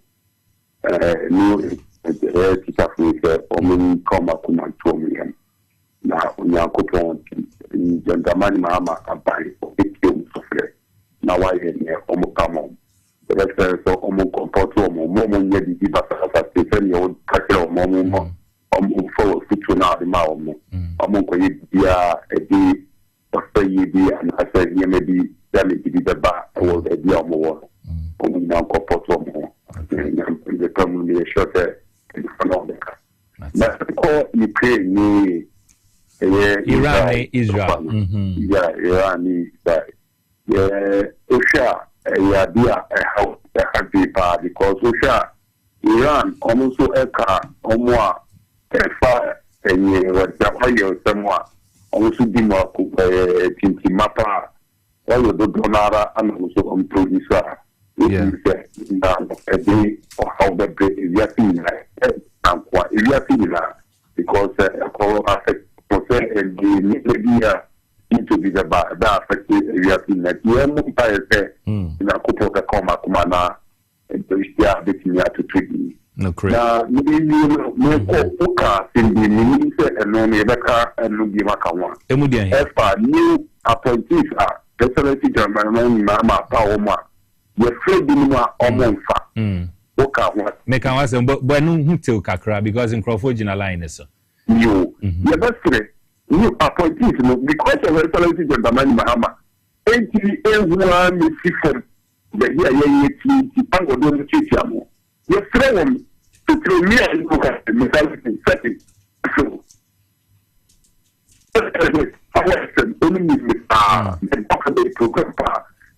new teacher for omen koma kuma 2 million. Na unyakopon Jangamani Mahama campaign for 8 sufre na waye ne omukamo the rest so omuko poto omumo nye di basa stephen yo kakira omumo omufo fitu na di ma omuko yibia edi osayi di anasa yeme di dami di beba o edi omuwo omuna ko poto omumo the community short economic na ko Ukraine ni Iran, Israel. Yeah, Iran is that. Yeah, Russia, yeah, how happy part because Russia, Iran, almost so omwa, fire, and what the somewhere, almost dimo, tinti mapa, all the donara, and also producer. Yeah, a day or how the break is yapping, and what is yapping because affect. And the media into the bar that affected reacting that you have in a couple of Komana and Pristia between to treat. No, correct. Now, Oka in the minister and no Rebecca and Nugimaka one. Efa new appointees are excellency German Mama Paoma. You're afraid of Omonfa. Make an answer, but no till Kakra because in Crawford in a line is so. You, best friend, you appointees because of excellency German Mama. 81 system. The here, Pango don't teach you. Your friend, to me, and look at the mentality setting. So, only program.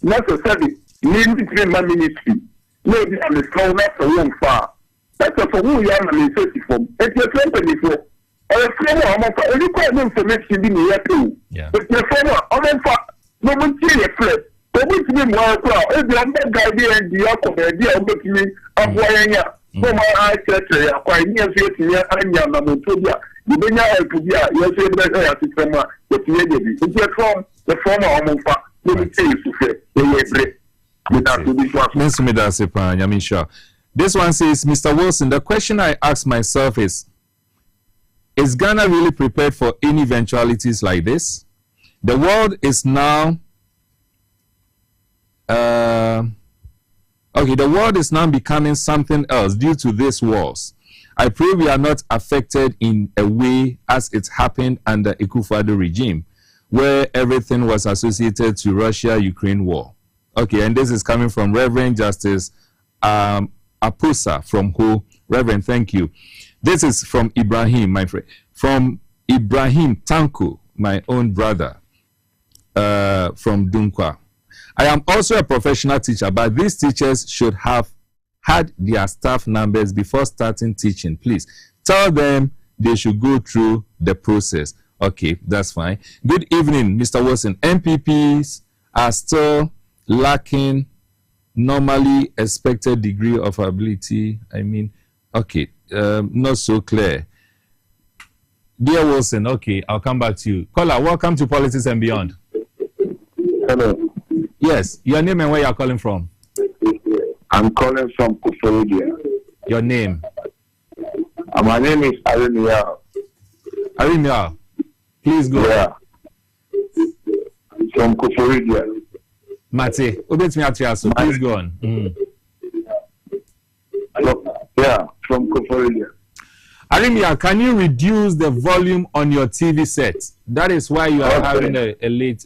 Necessarily, name between my ministry. Maybe I'm a strong enough for one far. That's a for who you are and safety from. If you're company for or a friend, I'm a only quite information in the too. But your friend, I'm a no one see a friend. But which means more crowd. If you're not guiding and the outcome, idea of me, I'm wearing ya. So my eyes are quite near here, and you're not to be. You may not have to be a you're saying that I think what you did. If you're from the former Omofa, let me tell you to say, this one says, Mr. Wilson, the question I ask myself is Ghana really prepared for any eventualities like this? The world is now the world is now becoming something else due to these wars. I pray we are not affected in a way as it happened under Akufo-Addo regime, where everything was associated to Russia-Ukraine war. Okay, and this is coming from Reverend Justice Apusa from Ho. Reverend, thank you. This is from Ibrahim, my friend. From Ibrahim Tanko, my own brother, from Dunkwa. I am also a professional teacher, but these teachers should have had their staff numbers before starting teaching. Please tell them they should go through the process. Okay, that's fine. Good evening, Mr. Wilson. MPPs are still lacking normally expected degree of ability. I mean, okay, not so clear. Dear Wilson, okay, I'll come back to you. Caller, welcome to Politics and Beyond. Hello. Yes, your name and where you're calling from? I'm calling from Kuforidia. Your name? My name is Emmanuel. Emmanuel, please go. Yeah. From Kuforidia. Mate, please go on. Yeah, from Kuforidia. Arimia, can you reduce the volume on your TV set? That is why you are having a late,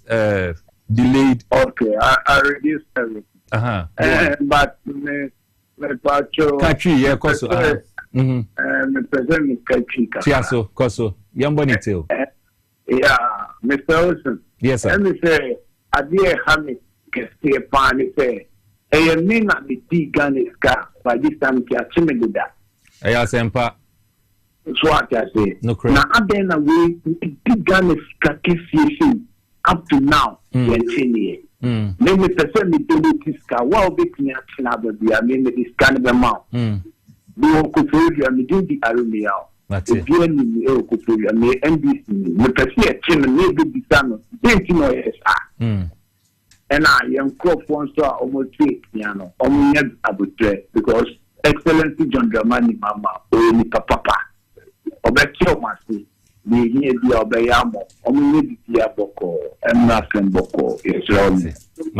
delayed. Okay, I reduced everything. But Kachi, yeah, Koso. Chiaso, Koso. Yamboni tail. Yeah, Mr. Wilson. Yes, sir. Let me say, I dear Hamid can stay upon it. Say, I may not be Ghana's car by this time. Kiachime do that. Yes, Empa. So what I say. No crap. Now, again, we Ghana's car up to now. 10 years. Let me present me to this car. Well, be clear. I mean, this kind of amount. We will control you and do the army out. That's it. If you control me, NBC, me pursue a chin and maybe the son, don't you know, yes, and I am crop one star almost 3 piano, only about because Excellency John Dramani Mama, or Papa, or Betty Masi, the here the Obayamo, only the Boko, and Nasan Boko, is wrong.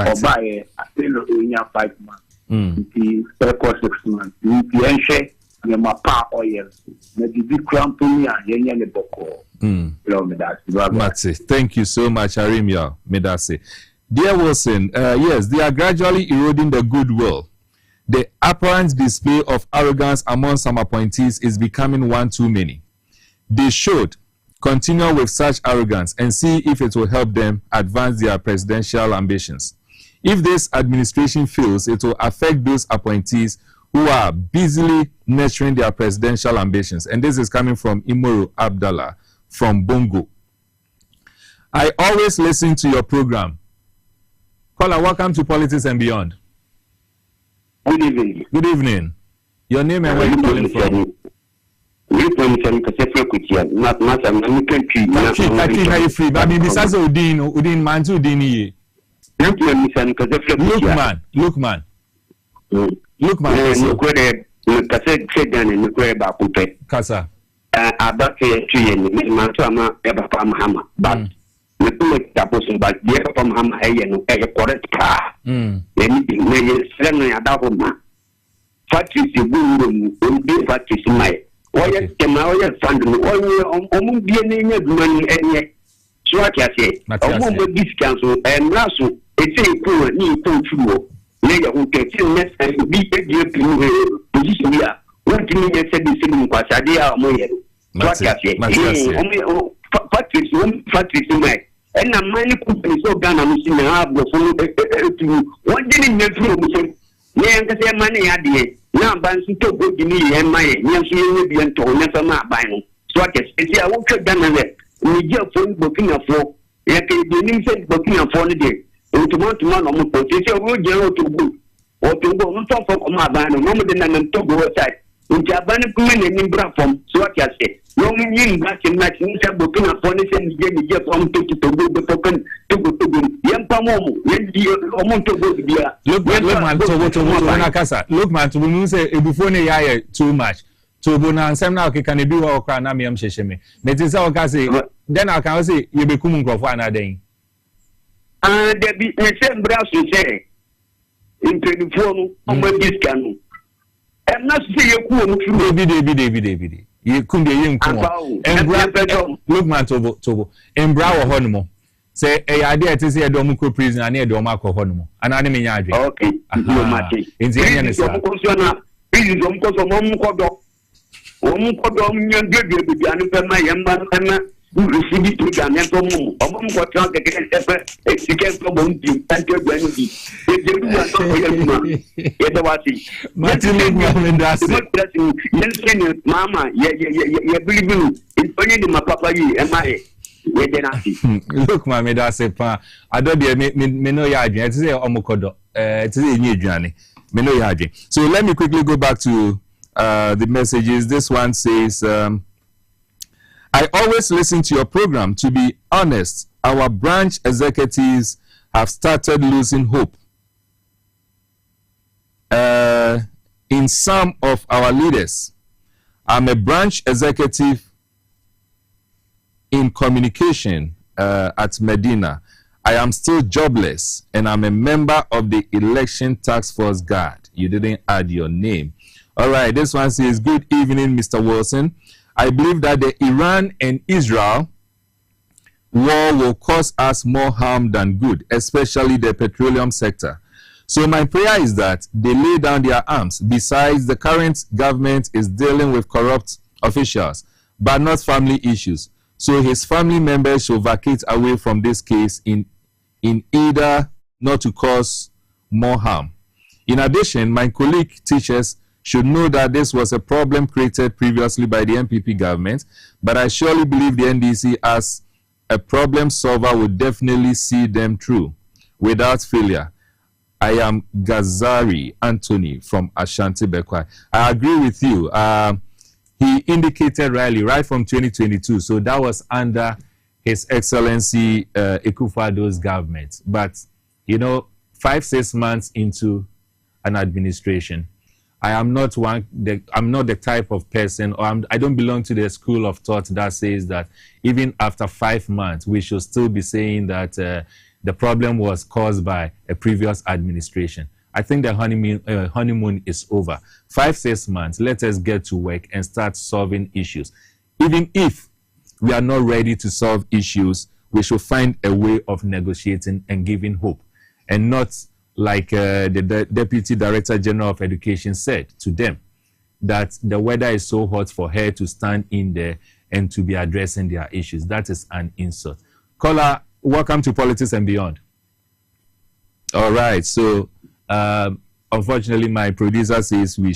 Or buy a sailor in your 5 months. The 6 months. The ancient. Mate, thank you so much, Arimia Medase. Dear Wilson, yes, they are gradually eroding the goodwill. The apparent display of arrogance among some appointees is becoming one too many. They should continue with such arrogance and see if it will help them advance their presidential ambitions. If this administration fails, it will affect those appointees who are busily nurturing their presidential ambitions. And this is coming from Imoru Abdallah from Bongo. I always listen to your program. Caller, welcome to Politics and Beyond. Good evening. Good evening. Your name and where you're calling from? Lookman. Look, man. Kasa. Abake 2 years, Mantama, Ebapa Mahama, but the person, but the other from Ham, a correct car. Anything, maybe, certainly a double man. Factories, you will be factories in my. Why, Kemaya Fund, only be a name of money, and so I can say, a woman discount, and Lasso, it's a poor need to later who can tell less and be a dear position here. What do you mean? Said the same Passadia or Moya? Factories in my. And a many companies so done, I'm seeing a half of one didn't get through. Yeah, I say money at the end. Now, Bansi to go to me and my young will be untold, never my buying. So I guess, if I won't cut down on it, we just phone booking a floor. Yeah, the name said booking a phone a day. And to want to run on the position, we'll general to go. Or to go on top of my buying, no more than I'm to go outside. In Japan, in Brafom, so what I say. No meaning that in that in booking a phone and get from to go the token to go to the young Pamomo, Look, man, to say before the too much. To Bona, some now can be walk around Namiam Shesheme. That is how I say, then I can say you be coming for one day. And there be the same brass to say in 24 on this canoe. I'm not saying you could be. You couldn't be young. And look, man, Tobo, and Brow Honomo. Say, a idea to see a Domuco prison and near Domaco Honomo. And I mean, okay, in the end, this is receive it to Ghana from home. Among what you get against the bone, and your benefit. Mama, yeah, believe in only my papa, and my. Look, my meda sepa. I don't be me no yard. It's a omokodo. It's a new journey. Me no yard. So let me quickly go back to the messages. This one says, I always listen to your program. To be honest, our branch executives have started losing hope in some of our leaders. I'm a branch executive in communication at Medina. I am still jobless and I'm a member of the election task force guard. You didn't add your name. All right, this one says, good evening, Mr. Wilson. I believe that the Iran and Israel war will cause us more harm than good, especially the petroleum sector. So my prayer is that they lay down their arms. Besides, the current government is dealing with corrupt officials, but not family issues. So his family members should vacate away from this case in either not to cause more harm. In addition, my colleague teachers should know that this was a problem created previously by the MPP government, but I surely believe the NDC as a problem solver would definitely see them through without failure. I am Gazari Anthony from Ashanti Bekwai. I agree with you. He indicated right from 2022, so that was under His Excellency Akufo-Addo's government. But, 5-6 months into an administration, I'm not the type of person, or I don't belong to the school of thought that says that even after 5 months, we should still be saying that the problem was caused by a previous administration. I think the honeymoon is over. 5-6 months, let us get to work and start solving issues. Even if we are not ready to solve issues, we should find a way of negotiating and giving hope, and not like the Deputy Director General of Education said to them, that the weather is so hot for her to stand in there and to be addressing their issues. That is an insult. Caller, welcome to Politics and Beyond. All right, so unfortunately, my producer says we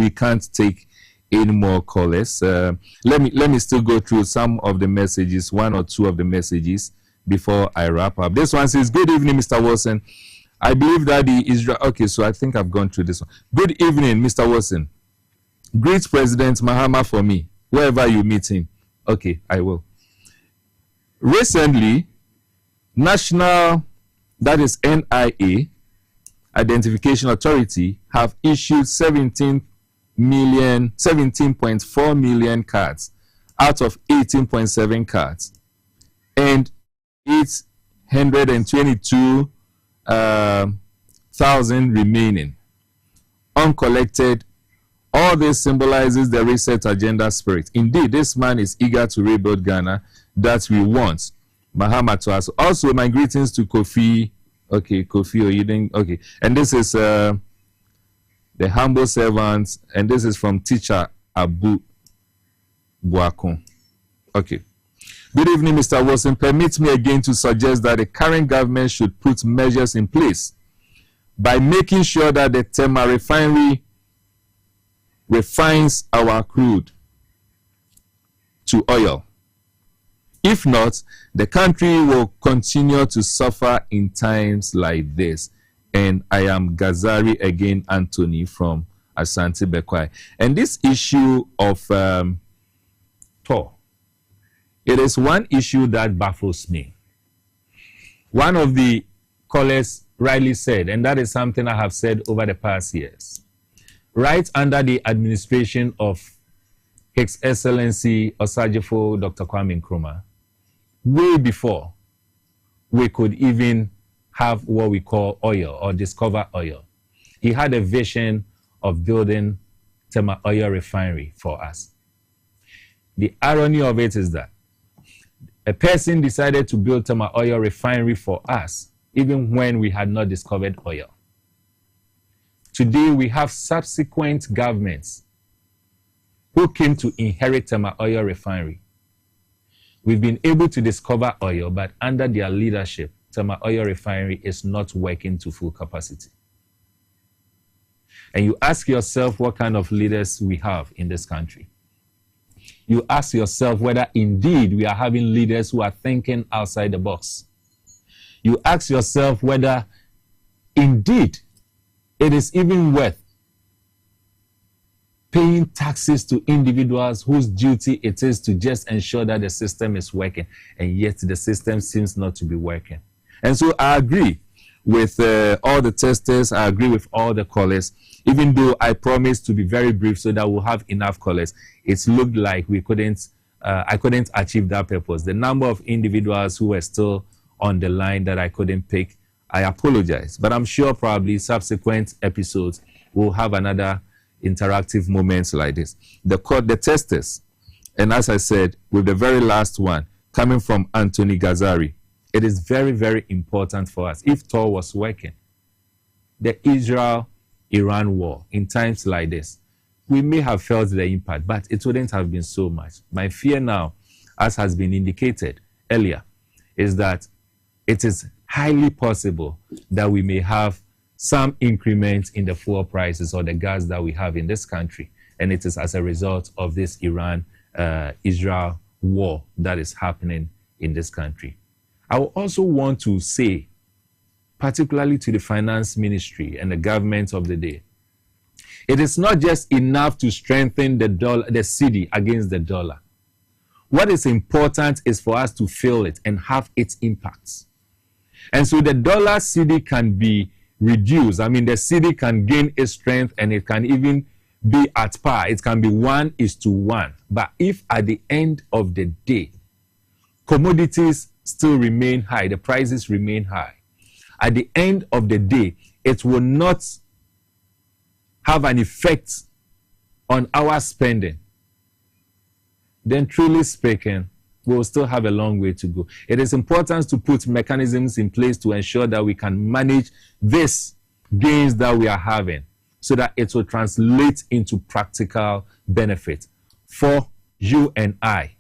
can't take any more callers. Let me still go through some of the messages, one or two of the messages before I wrap up. This one says, good evening, Mr. Wilson. I believe that the Israel... Okay, so I think I've gone through this one. Good evening, Mr. Wilson. Greet President Mahama for me, wherever you meet him. Okay, I will. Recently, National, that is NIA, Identification Authority, have issued 17.4 million cards out of 18.7 cards. And 822,000 remaining uncollected. All this symbolizes the reset agenda spirit. Indeed, this man is eager to rebuild Ghana that we want. Mahama to us. Also, my greetings to Kofi. Okay, Kofi Oyeden. Okay, and this is the humble servants, and this is from teacher Abu Buakon. Okay. Good evening, Mr. Wilson. Permit me again to suggest that the current government should put measures in place by making sure that the Tema refinery refines our crude to oil. If not, the country will continue to suffer in times like this. And I am Gazari again, Anthony from Asante Bekwai. And this issue of TOR, it is one issue that baffles me. One of the callers rightly said, and that is something I have said over the past years, right under the administration of His Excellency Osajifo Dr. Kwame Nkrumah, way before we could even have what we call oil or discover oil, he had a vision of building Tema Oil Refinery for us. The irony of it is that a person decided to build Tema Oil Refinery for us even when we had not discovered oil. Today we have subsequent governments who came to inherit Tema Oil Refinery. We've been able to discover oil, but under their leadership, Tema Oil Refinery is not working to full capacity. And you ask yourself what kind of leaders we have in this country. You ask yourself whether indeed we are having leaders who are thinking outside the box. You ask yourself whether indeed it is even worth paying taxes to individuals whose duty it is to just ensure that the system is working, and yet the system seems not to be working. And so I agree with all the testers, I agree with all the callers, even though I promised to be very brief so that we'll have enough callers. It looked like I couldn't achieve that purpose. The number of individuals who were still on the line that I couldn't pick, I apologize. But I'm sure probably subsequent episodes will have another interactive moments like this. The testers, and as I said, with the very last one coming from Anthony Gazari, it is very, very important for us. If TOR was working, the Israel-Iran war in times like this, we may have felt the impact, but it wouldn't have been so much. My fear now, as has been indicated earlier, is that it is highly possible that we may have some increment in the fuel prices or the gas that we have in this country. And it is as a result of this Iran-Israel war that is happening in this country. I will also want to say, particularly to the finance ministry and the government of the day, it is not just enough to strengthen the cedi against the dollar. What is important is for us to feel it and have its impacts. And so the dollar cedi can be reduced. I mean, the cedi can gain its strength and it can even be at par. It can be 1:1. But if at the end of the day, commodities still remain high, the prices remain high, at the end of the day, it will not have an effect on our spending, then truly speaking, we will still have a long way to go. It is important to put mechanisms in place to ensure that we can manage these gains that we are having so that it will translate into practical benefit for you and I,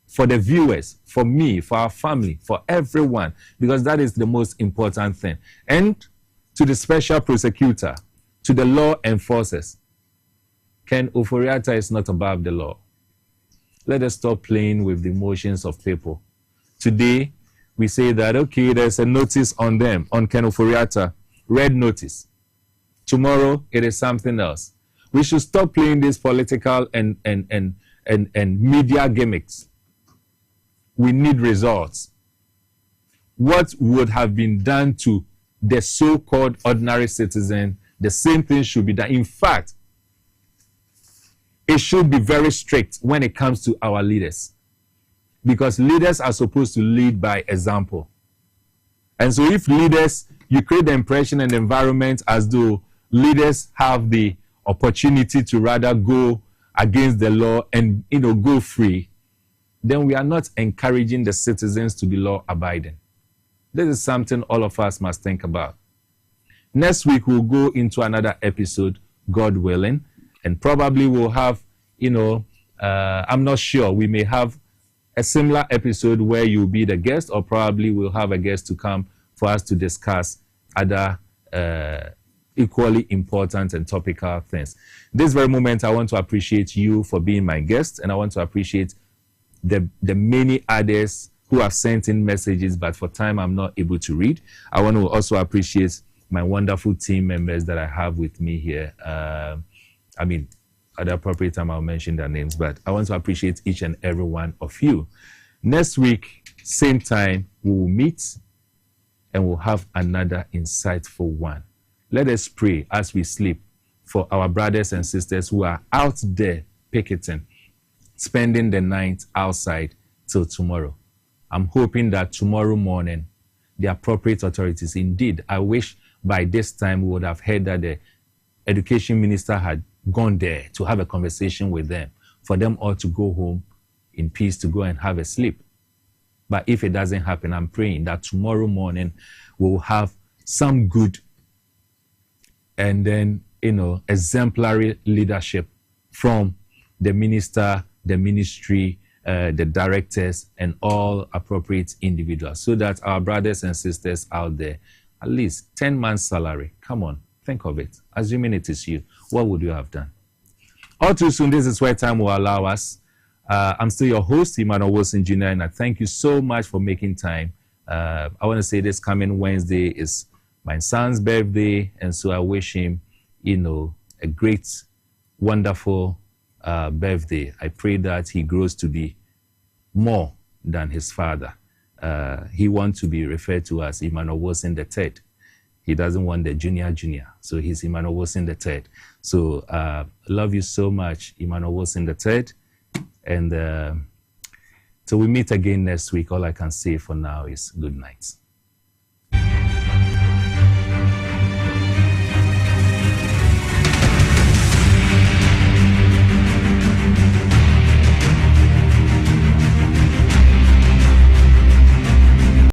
for the viewers, for me, for our family, for everyone, because that is the most important thing. And to the special prosecutor, to the law enforcers, Ken Ofori-Atta is not above the law. Let us stop playing with the emotions of people. Today, we say that, okay, there's a notice on them, on Ken Ofori-Atta, red notice. Tomorrow, it is something else. We should stop playing these political and media gimmicks. We need results. What would have been done to the so-called ordinary citizen, the same thing should be done. In fact, it should be very strict when it comes to our leaders. because leaders are supposed to lead by example. And so if leaders, you create the impression and environment as though leaders have the opportunity to rather go against the law and, go free, then we are not encouraging the citizens to be law-abiding. This is something all of us must think about. Next week, we'll go into another episode, God willing, and probably we'll have, I'm not sure, we may have a similar episode where you'll be the guest, or probably we'll have a guest to come for us to discuss other equally important and topical things. This very moment, I want to appreciate you for being my guest, and I want to appreciate the many others who have sent in messages, but for time I'm not able to read. I want to also appreciate my wonderful team members that I have with me here. At the appropriate time, I'll mention their names, but I want to appreciate each and every one of you. Next week, same time, we will meet and we'll have another insightful one. Let us pray as we sleep for our brothers and sisters who are out there picketing, spending the night outside till tomorrow. I'm hoping that tomorrow morning, the appropriate authorities, indeed, I wish by this time we would have heard that the education minister had gone there to have a conversation with them, for them all to go home in peace, to go and have a sleep. But if it doesn't happen, I'm praying that tomorrow morning we'll have some good and then, exemplary leadership from the minister, the ministry, the directors, and all appropriate individuals, so that our brothers and sisters out there, at least 10 months salary, come on, think of it. Assuming it is you, what would you have done? All too soon, this is where time will allow us. I'm still your host, Emmanuel Wilson-Jnr., and I thank you so much for making time. I want to say this coming Wednesday is my son's birthday, and so I wish him, a great, wonderful birthday. I pray that he grows to be more than his father. He wants to be referred to as Emmanuel Wilson III. He doesn't want the junior. So he's Emmanuel Wilson III. So love you so much, Emmanuel Wilson III. And till we meet again next week, all I can say for now is good night.